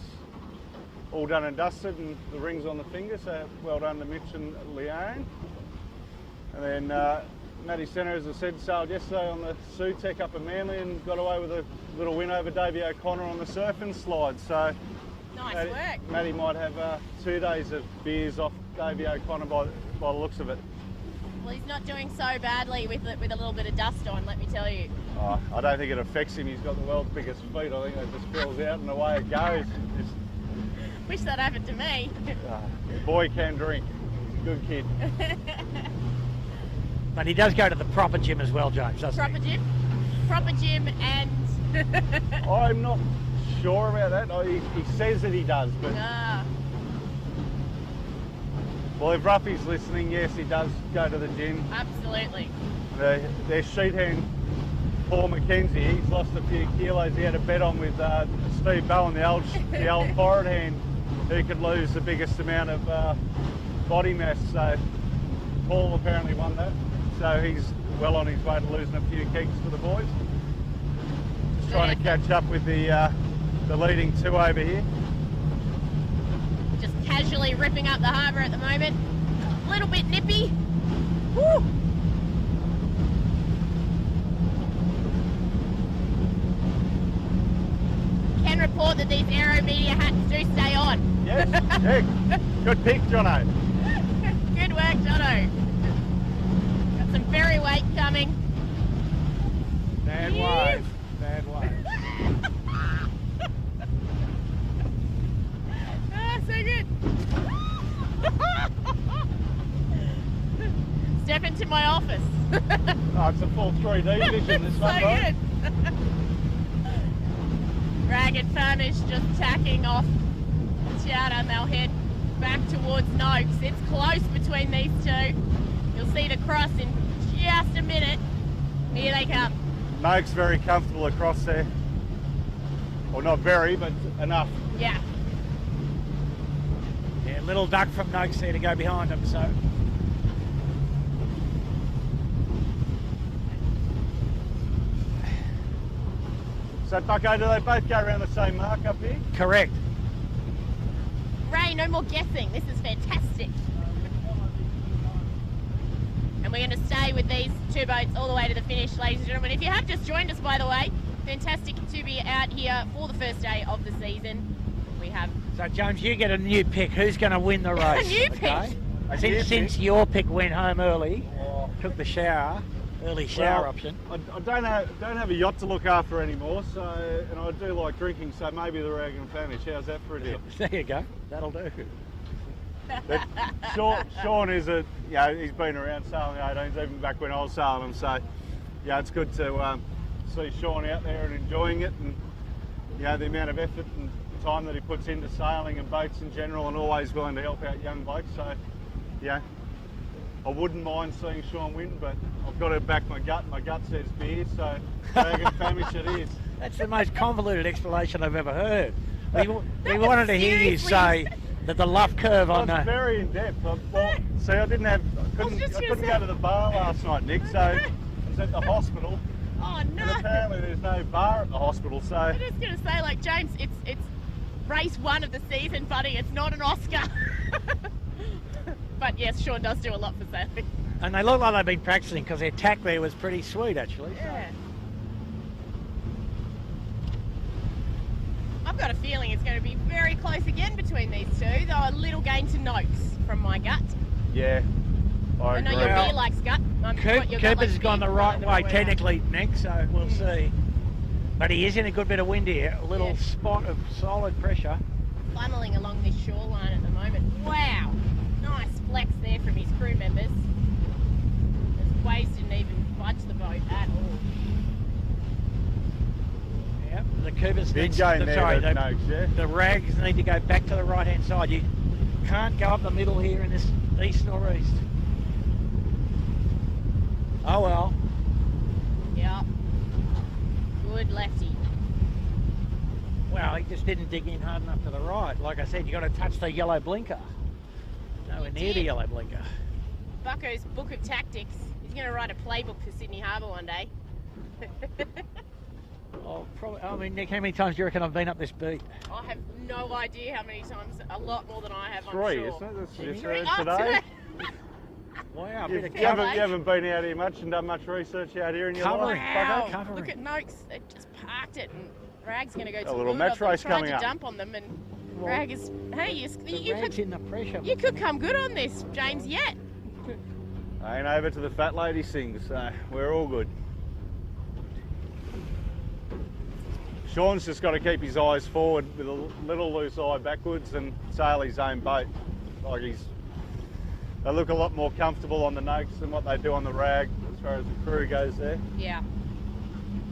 all done and dusted and the rings on the finger, so well done to Mitch and Leanne. And then Maddie Centre, as I said, sailed yesterday on the Sutec up in Manly and got away with a little win over Davey O'Connor on the surf and slide. So Nice work. Maddie might have 2 days of beers off Davey O'Connor by the looks of it. Well, he's not doing so badly with a little bit of dust on, let me tell you. Oh, I don't think it affects him. He's got the world's biggest feet. I think it just fills out and away it goes. Just, Wish that happened to me. boy can drink. Good kid. But he does go to the proper gym as well, James, doesn't Proper he? gym? Proper gym and... I'm not sure about that. Oh, he says that he does, but... Ah, Well, if Ruffy's listening, yes, he does go to the gym. absolutely. Their sheet hand, Paul McKenzie, he's lost a few kilos. He had a bet on with Steve Bowen, the old forward hand, who could lose the biggest amount of body mass. So Paul apparently won that. So he's well on his way to losing a few kegs for the boys. Just trying to catch up with the leading two over here. Just casually ripping up the harbour at the moment. A little bit nippy. Woo! Can report that these Aero Media hats do stay on. Yes, yeah. Good pick, Jono. Good work, Jono. Got some ferry weight coming. Bad wave. Bad wave. Ah, so good. Step into my office. Oh, it's a full 3D vision, this So one, right? good. Ragged Famish just tacking off Chowder, and they'll head back towards Noakes. It's close between these two. You'll see the cross in just a minute. Here they come. Noakes very comfortable across there. Well, not very, but enough. Yeah. Yeah, little duck from Noakes there to go behind him, so... So, Bucko, do they both go around the same mark up here? Correct. Ray, no more guessing. This is fantastic. And we're going to stay with these two boats all the way to the finish, ladies and gentlemen. If you have just joined us, by the way, fantastic to be out here for the first day of the season. We have... So, James, you get a new pick. Who's going to win the race? A new pick? Since your pick went home early, took the shower, early shower option. I don't have a yacht to look after anymore, so, and I do like drinking, so maybe the Rag and Famish. How's that for a deal? There you go. That'll do. But Sean is he's been around sailing the 18s even back when I was sailing them, so yeah, it's good to see Sean out there and enjoying it, and the amount of effort and time that he puts into sailing and boats in general, and always willing to help out young blokes. So yeah, I wouldn't mind seeing Sean win, but I've got to back my gut. My gut says beer, so Rag and Famish it is. That's the most convoluted explanation I've ever heard. We That wanted to hear you seriously- say that the luff curve on It's the... very in depth. See, I couldn't go to the bar last night, Nick. So I was at the hospital, Oh, no. and apparently there's no bar at the hospital. So I'm just going to say, like, James, it's race one of the season, buddy. It's not an Oscar. But yes, Sean does do a lot for sailing. And they look like they've been practicing because their tack there was pretty sweet, actually. So. Yeah. I've got a feeling it's going to be very close again between these two, though a little gain to Noakes from my gut. yeah, I I know agree. your beer likes gut. Cooper's gone the right way technically, Nick, so we'll see. But he is in a good bit of wind here. A little spot of solid pressure. funneling along this shoreline at the moment. Wow, nice flex there from his crew members. Those waves didn't even budge the boat at all. Yep, the Coopers Big needs- game there, sorry, the Noakes, yeah? the rags need to go back to the right hand side. You can't go up the middle here in this east northeast. Oh well. Yeah. Good lefty. Well, he just didn't dig in hard enough to the right. Like I said, you got to touch the yellow blinker. Nowhere near the did. yellow blinker. Bucko's Book of Tactics. He's going to write a playbook for Sydney Harbour one day. Oh, probably. I mean, Nick, how many times do you reckon I've been up this beat? I have no idea how many times. A lot more than I have, I'm 3, sure. isn't it? That's just Three? heard Oh, today. Wow, a You, bit of you haven't, cover. you haven't been out here much and done much research out here in your Covering. life, Wow, Bucko? Covering. look at Noakes. They've just parked it and Rag's going to go to little leeward match of them. race Tried coming to up. dump on them and Well, Rag is... Hey, The rag's in the pressure. you could come good on this, James, yet. Ain't over to the fat lady sings, so we're all good. Sean's just got to keep his eyes forward with a little loose eye backwards and sail his own boat. Like they look a lot more comfortable on the Noakes than what they do on the Rag as far as the crew goes there. Yeah.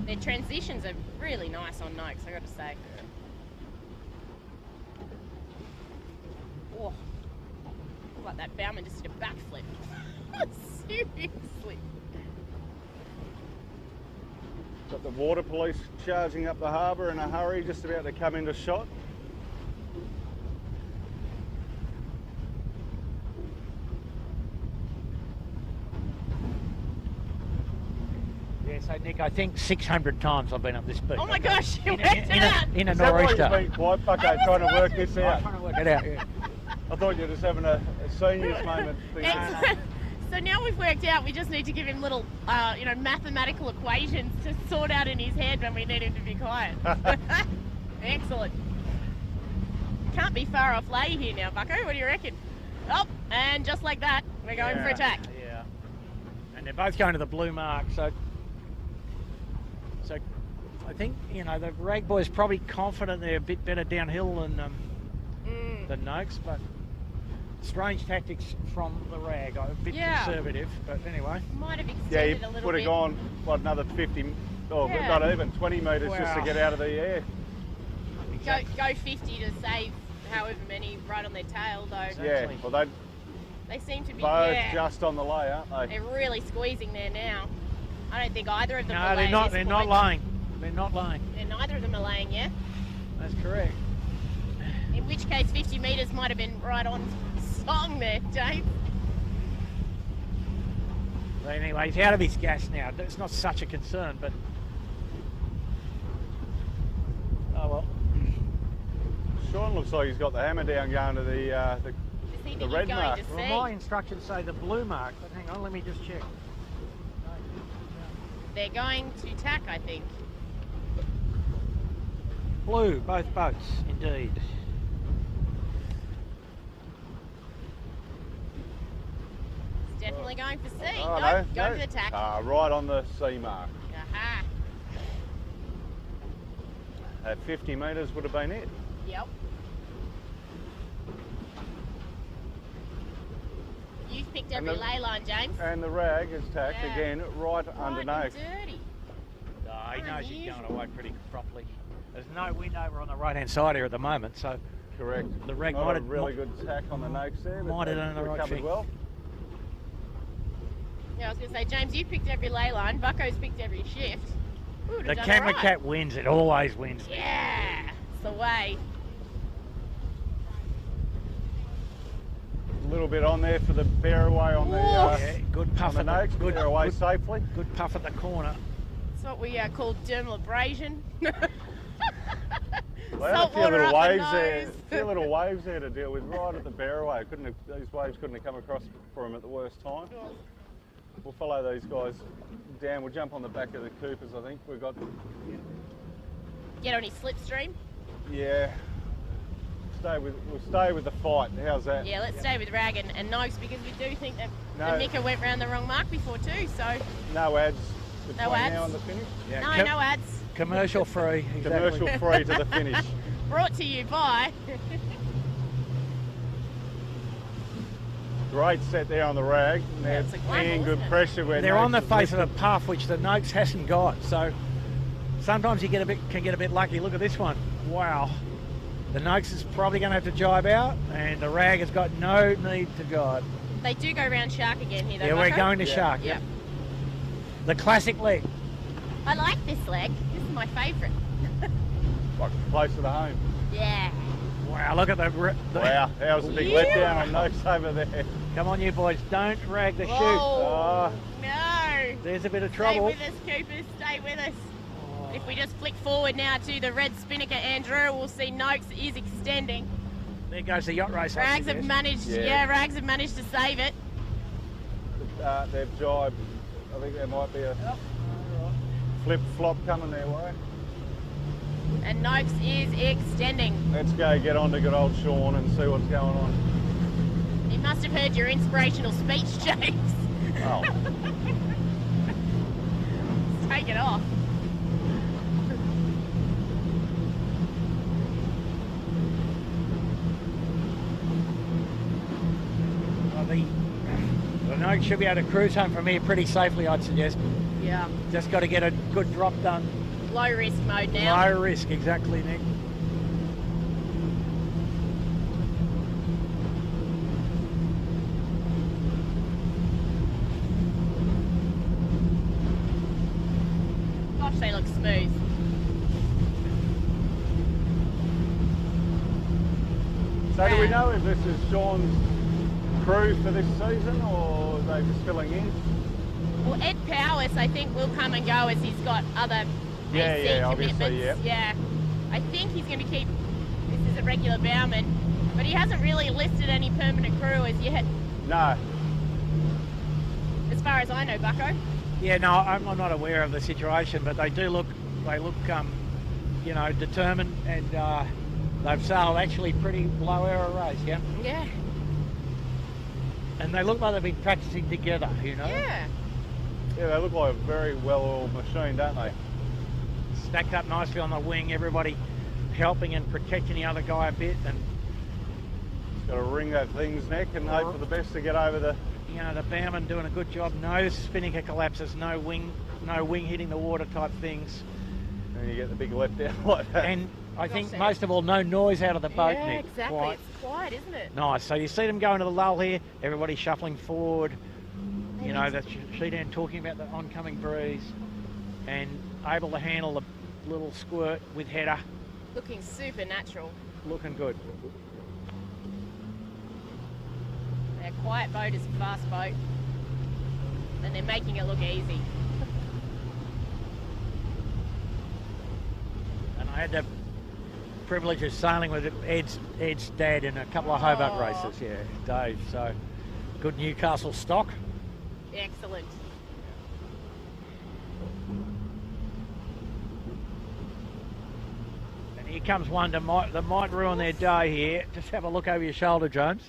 Their transitions are really nice on Noakes, I got to say. Oh, look like that bowman just did a backflip. Seriously. Got the water police charging up the harbour in a hurry, just about to come into shot. Yeah, so Nick, I think 600 times I've been up this beat. Oh my gosh, you in, worked in, it out. in a Is that why nor'easter. you've been quiet, Bucko, trying to work this I'm out? trying to work it out, yeah. I thought you were just having a seniors moment. Excellent. So now we've worked out we just need to give him little, mathematical equations to sort out in his head when we need him to be quiet. Excellent. Can't be far off lay here now, Bucko. What do you reckon? Oh, and just like that, we're going for attack. Yeah. And they're both going to the blue mark, so I think, the Rag boys probably confident they're a bit better downhill than Noakes, but strange tactics from the Rag. A bit conservative, but anyway. Might have Yeah, extended you a little would have bit. gone, another 50, or Yeah. not even 20 metres just to Wow. get out of the air. Go 50 to save however many right on their tail, though. Yeah, well, They seem to be, both just on the lay, aren't they? they're really squeezing there now. I don't think either of them No, are they're laying not. this They're point. not laying. They're not laying. And neither of them are laying yet. That's correct. In which case, 50 metres might have been right on song there, James. But anyway, he's out of his gas now. It's not such a concern, but oh well. Sean looks like he's got the hammer down going to the Does he think The he's red going mark. to Well, see? my instructions say the blue mark, but hang on, let me just check. They're going to tack, I think. Blue, both boats, indeed. It's definitely going for C. Oh, no, no, go no. for the tack. Right on the C mark. Aha. At 50 metres would have been it. Yep. You've picked And every the- ley line, James. And the Rag is tacked Yeah. again right Right under and Noakes. dirty. No, he knows he's Unusual. going away pretty properly. There's no wind over on the right-hand side here at the moment, so Correct. the Rag Not might a have really good tack on the Noakes there. but might have they done the right recovered thing. well. Yeah, I was going to say, James, you picked every ley line. Bucko's picked every shift. We would the have done camera all right. cat wins. It always wins. Yeah, it's the way. A little bit on there for the bear away on the, Yeah, good on puff the at the Noakes. good, Bear away good, safely. good puff at the corner. It's what we call dermal abrasion. They had a Salt few water little up the waves there. nose. A few little waves there to deal with right at the bear away. These waves couldn't have come across for him at the worst time. We'll follow these guys down. We'll jump on the back of the Coopers, I think. We've got, Get on his slipstream. yeah. We'll stay with the fight. How's that? Yeah, let's stay with Rag and Noakes because we do think that No. the Nicker went round the wrong mark before too. So No ads between ads? now and the finish. Yeah, no ads. Commercial free. Exactly. Commercial free to the finish. Brought to you by... Great set there on the rag. And Yeah, they're it's a glamour, being good isn't it? pressure where They're on the Noakes is face of a lifted. puff, which the Noakes hasn't got. So sometimes you can get a bit lucky. Look at this one. Wow. The Noakes is probably going to have to jibe out, and the rag has got no need to jibe. They do go round shark again here, though, Yeah, we're Bucko. going to Yeah. shark. Yep. The classic leg. I like this leg. This is my favourite. Like closer to home. Yeah. Wow, look at the Wow, that was a big Yeah. letdown on Noakes over there. Come on, you boys, don't rag the chute. Whoa. Oh, No. There's a bit of Stay trouble. with us, Coopers. Stay with us. If we just flick forward now to the red spinnaker, Andrew, we'll see Noakes is extending. There goes the yacht race. I Rags have suggest. managed, Yeah. Rags have managed to save it. they've jibed. I think there might be a flip-flop coming their way. And Noakes is extending. Let's go get on to good old Sean and see what's going on. He must have heard your inspirational speech, James. Oh, Let's take it off. Well, the Noakes should be able to cruise home from here pretty safely, I'd suggest. Yeah. Just got to get a good drop done. Low risk mode now. Low risk, exactly, Nick. Gosh, they look smooth. so do we know if this is Sean's crew for this season, or are they just filling in? Well, Ed Powers, I think, will come and go as he's got other Yeah, AC yeah, obviously, commitments. Yeah. I think he's going to keep this as a regular bowman, but he hasn't really listed any permanent crew as yet, No. as far as I know, Bucko. Yeah, no, I'm not aware of the situation, but they look, you know, determined, and they've sailed actually pretty low error race, yeah? Yeah. And they look like they've been practicing together, you know? Yeah. Yeah, they look like a very well-oiled machine, don't they? Stacked up nicely on the wing, everybody helping and protecting the other guy a bit, and Got to wring that thing's neck and hope for the best to get over the... you know, the bowman doing a good job. No spinnaker collapses, no wing hitting the water type things. And you get the big letdown like that. And I Gosh, think that- most of all, no noise out of the boat, Yeah, Nick. exactly. Quiet. It's quiet, isn't it? Nice. So you see them go into the lull here, everybody shuffling forward. You know, That's- that Sheedan talking about the oncoming breeze and able to handle the little squirt with header. Looking super natural. Looking good. Their quiet boat is a fast boat, and they're making it look easy. And I had the privilege of sailing with Ed's dad in a couple of Hobart Oh. races, yeah, Dave. So good Newcastle stock. Excellent. And here comes one that might ruin their day here. Just have a look over your shoulder, James.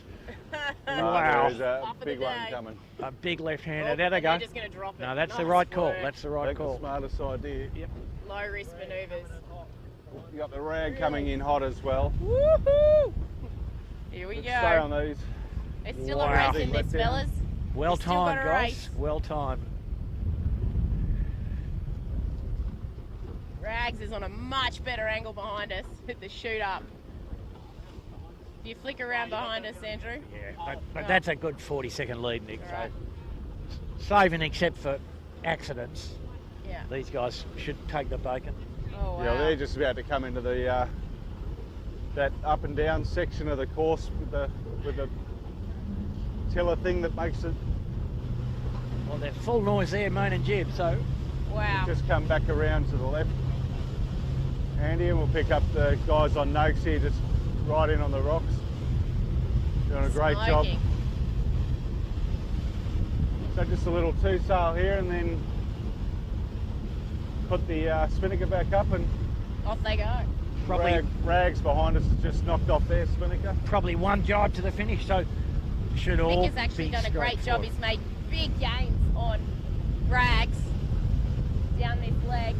Wow. There's a Off of the big one day. coming. A big left-hander. Oh, there they and go. They're just going to drop it. No, that's the Nice right call. work. That's the I right think the call. smartest idea. Yep. Low risk manoeuvres. You got the rag coming in hot as well. Woohoo! Here we Let's go. stay on these. It's still Wow. a race Big in this, letdown. fellas. Well We've still got timed, a guys. race. Well timed. Rags is on a much better angle behind us with the shoot up. If you flick around behind us, Andrew. Yeah, but that's a good 40-second lead, Nick. All right. So, saving except for accidents, Yeah. these guys should take the bacon. Oh, wow. Yeah, they're just about to come into the that up and down section of the course with the tiller thing that makes it Well, they're full noise there, main and jib. So Wow. just come back around to the left. Andy, and we'll pick up the guys on Noakes here, just right in on the rocks. Doing a great job. Smoking. So just a little two sail here, and then put the spinnaker back up, and Off they go. probably rags behind us has just knocked off their spinnaker. probably one jibe to the finish. So should all Nick has actually be done a great job. straightforward. He's made big gains on Rags down this leg.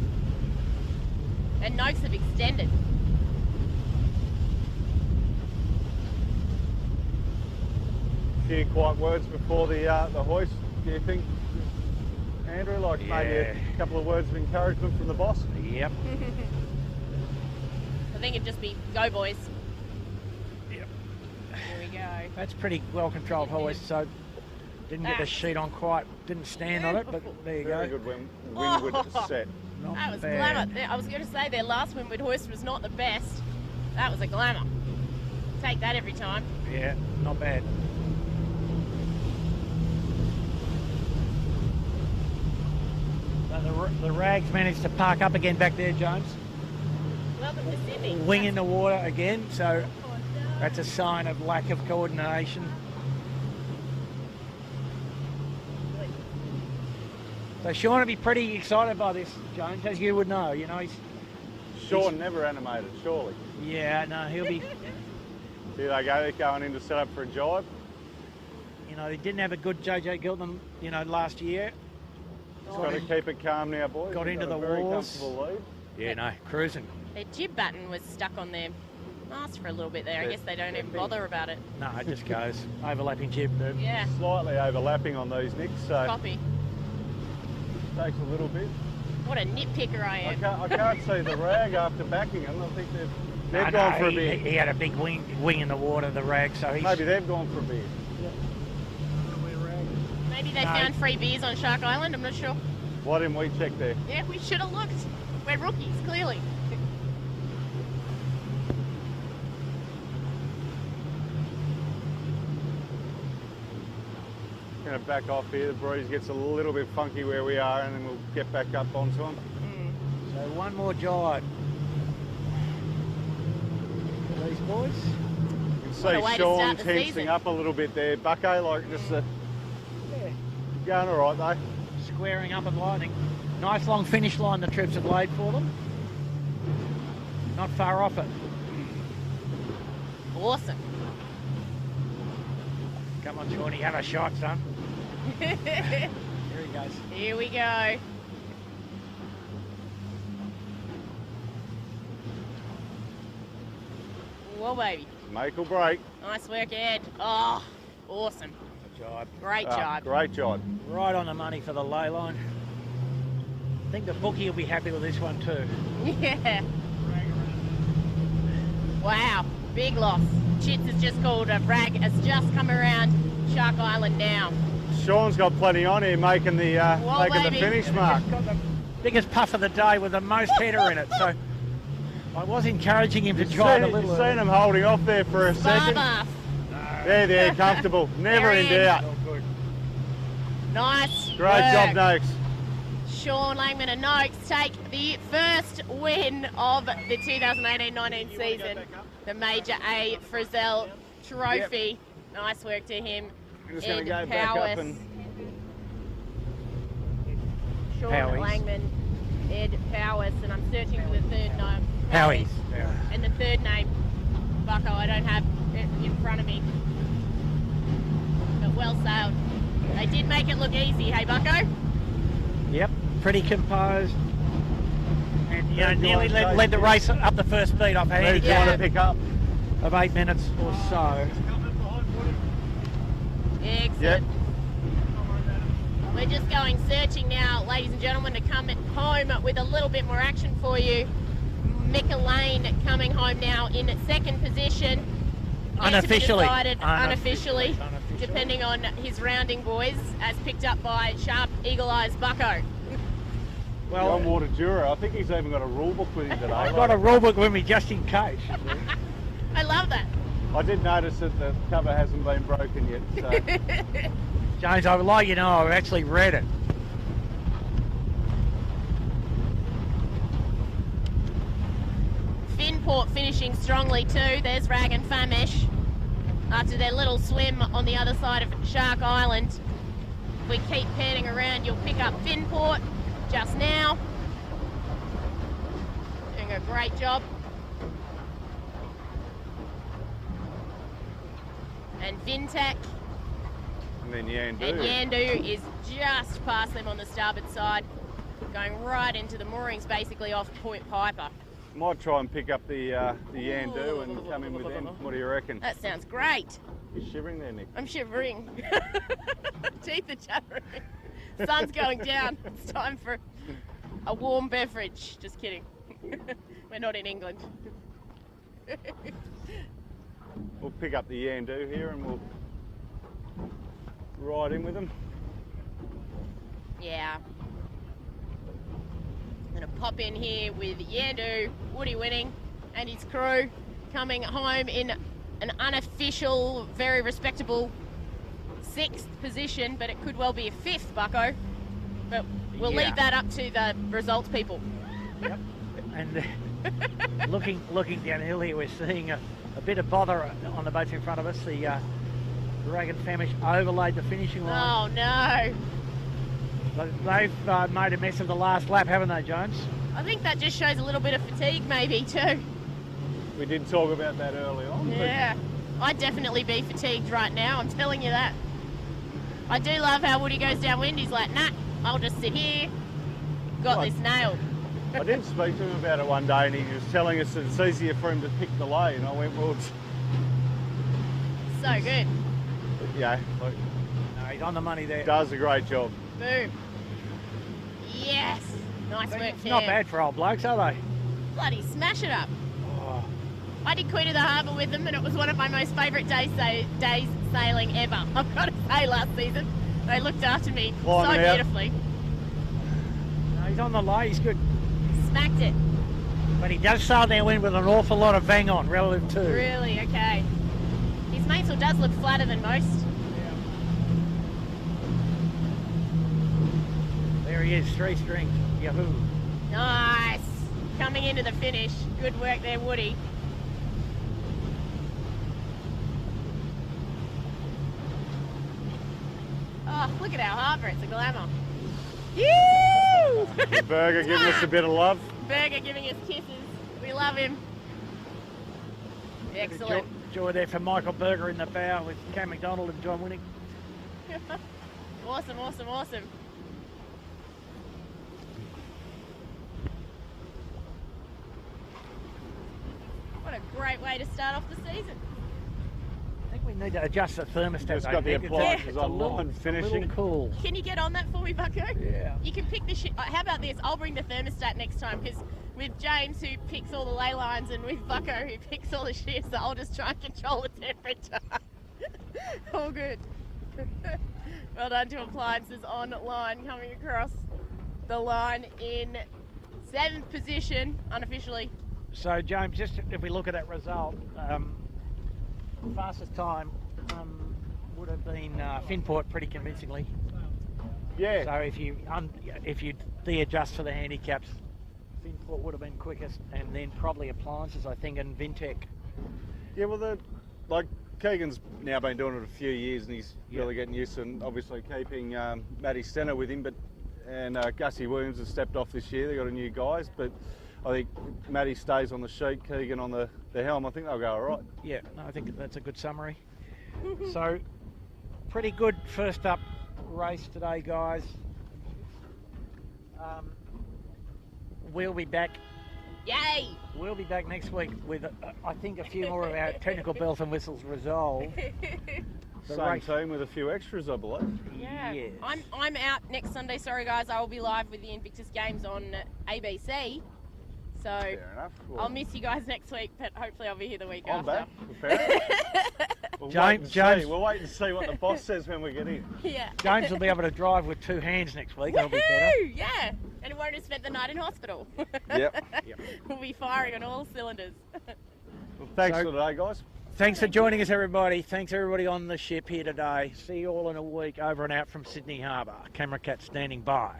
And Noakes have extended. few quiet words before the hoist, do you think, Andrew? Like maybe a couple of words of encouragement from the boss? Yep. I think it'd just be go, boys. Yep. Here we go. That's pretty well controlled hoist, so didn't get the sheet on quite, didn't stand on it, but there you Very go. good windward set. Not That was bad. glamour. I was going to say their last windward hoist was not the best. That was a glamour. Take that every time. Yeah, not bad. So the rags managed to park up again back there, James. Welcome to Sydney. Wing in the water again, so that's a sign of lack of coordination. So Sean will be pretty excited by this, James, as you would know. You know, Sean never animated, surely. yeah, no, he'll be. Here they go, they're going in to set up for a jibe. You know, he didn't have a good JJ Gilton, you know, last year. Just got to keep it calm now, boys. Got We've into got the a very walls. comfortable lead. Yeah, no, cruising. Their jib button was stuck on their mast for a little bit there. I Yeah, guess they don't yeah, even big. bother about it. No, it just goes. Overlapping jib, dude. Yeah, Slightly overlapping on these nicks, so copy. takes a little bit. What a nitpicker I am. I can't see the rag after backing them. I think they've No, gone for a he, bit. he had a big wing in the water, the rag, so he's... Maybe they've gone for a bit. Maybe they No. found free beers on Shark Island, I'm not sure. Why didn't we check there? Yeah, we should have looked. We're rookies, clearly. Going to back off here. The breeze gets a little bit funky where we are, and then we'll get back up onto them. So one more jibe. For these boys. You can What a way see to Sean start the tensing season. up a little bit there. Bucko, like just Yeah, going all right though. squaring up and lining. Nice long finish line the troops have laid for them. Not far off it. Awesome. Come on, Shawnee, have a shot, son. Here he goes. Here we go. Whoa, baby. Make or break. Nice work, Ed. Oh, awesome. Good job. Great Ah, job. Great job. Right on the money for the lay line. I think the bookie will be happy with this one too. Yeah. Wow. Big loss. Chits has just called a rag. Has just come around Shark Island now. Sean's got plenty on here making the Whoa, baby. finish mark. Got the biggest puff of the day with the most header in it. So I was encouraging him to drive a little You've early. seen him holding off there for a Bar second. bath. There, comfortable. Never in They're in. doubt. Oh, good. Nice. Great work. job, Noakes. Sean Langman and Noakes take the first win of the 2018-19 season. The Major A Frizelle Trophy. Nice work to him. I'm just going to Ed go back Powis. up and Sean Powis. Langman, Ed Powis, and I'm searching for the third name. Howie. And the third name, Bucko, I don't have it in front of me. But well sailed. They did make it look easy, hey Bucko? Yep, pretty composed. And you know, Good nearly drive, led the race up the first beat off a who's handicap trying to pick up. of 8 minutes or so. Excellent. Yep. We're just going searching now, ladies and gentlemen, to come home with a little bit more action for you. Mika Lane coming home now in second position. Yet to be Unofficially. decided, unofficially, Unofficially. depending on his rounding, boys, as picked up by Sharp Eagle Eyes Bucko. Well, John Water Jura, I think he's even got a rule book with him today. I've got a rule book with me just in case. I love that. I did notice that the cover hasn't been broken yet. So. James, I would like you to know I've actually read it. Finport finishing strongly too. There's Rag and Famish after their little swim on the other side of Shark Island. If we keep panning around, you'll pick up Finport just now. Doing a great job. And Vintac And then Yandu. and Yandu is just past them on the starboard side, going right into the moorings, basically off Point Piper. Might try and pick up the Yandu and come in with them. What do you reckon? That sounds great. You're shivering there, Nick. I'm shivering. Teeth are chattering. Sun's going down. It's time for a warm beverage. Just kidding. We're not in England. We'll pick up the Yandu here and we'll ride in with them. Yeah. Gonna pop in here with Yandu, Woody Winning, and his crew coming home in an unofficial, very respectable 6th position, but it could well be a 5th, Bucko. But we'll leave that up to the results people. Yep. And looking downhill here, we're seeing a bit of bother on the boats in front of us. The Dragon Famish overlaid the finishing line. Oh no! They've made a mess of the last lap, haven't they, Jones? I think that just shows a little bit of fatigue, maybe too. We did talk about that early on. Yeah, I'd definitely be fatigued right now. I'm telling you that. I do love how Woody goes downwind. He's like, nah, I'll just sit here. Got this nailed. I did speak to him about it one day and he was telling us that it's easier for him to pick the lane. I went, well, So good. yeah, look, No, he's on the money there. does a great job. Boom. Yes. Nice work, It's not Cam. bad for old blokes, are they? Bloody smash it up. Oh, I did Queen of the Harbour with them and it was one of my most favourite days sailing ever. I've got to say, last season. They looked after me Climbing so out. beautifully. no, he's on the lay, he's good. Smacked it. But he does sail downwind with an awful lot of bang on relative to. Really, okay. His mainsail does look flatter than most. There he is, 3 string. Yahoo. Nice. Coming into the finish. Good work there, Woody. Oh, look at our harbour. It's a glamour. Yoo! Burger giving us a bit of love. Burger giving us kisses. We love him. Excellent. Joy there for Michael Berger in the bow with Cam McDonald and John Winnick. Awesome, awesome, awesome. What a great way to start off the season. I think we need to adjust the thermostat. Just though, got the Nick. appliances It's a on little- line it's a finishing. little cool. Can you get on that for me, Bucko? Yeah. You can pick the shit. How about this? I'll bring the thermostat next time because with James who picks all the ley lines and with Bucko who picks all the shit, so I'll just try and control the temperature. All good. Well done to appliances on line coming across the line in 7th position unofficially. So, James, just if we look at that result, fastest time would have been Finport pretty convincingly. Yeah. So if you de-adjust for the handicaps, Finport would have been quickest, and then probably appliances, I think, and Vintech. Yeah, well, like Keegan's now been doing it a few years and he's really getting used to it, and obviously keeping Matty Stenner with him, and Gussie Williams has stepped off this year. They've got a new guys, but I think Matty stays on the sheet, Keegan on the helm. I think they'll go all right. Yeah, no, I think that's a good summary. So, pretty good first up race today, guys. We'll be back. Yay! We'll be back next week with, I think, a few more of our technical bells and whistles resolved. The Same race- team with a few extras, I believe. Yeah. Yes. I'm out next Sunday. Sorry guys, I will be live with the Invictus Games on ABC. So Fair enough. Well, I'll miss you guys next week, but hopefully I'll be here the week I'm after. back. Fair enough. James- We'll wait and see what the boss says when we get in. Yeah. James will be able to drive with 2 hands next week. That'll be better. Woohoo! Yeah. And won't have spent the night in hospital. Yep. We'll be firing on all cylinders. Well, thanks So- for today, guys. Thanks for joining us, everybody. Thanks, everybody on the ship here today. See you all in a week over and out from Sydney Harbour. Camera cat standing by.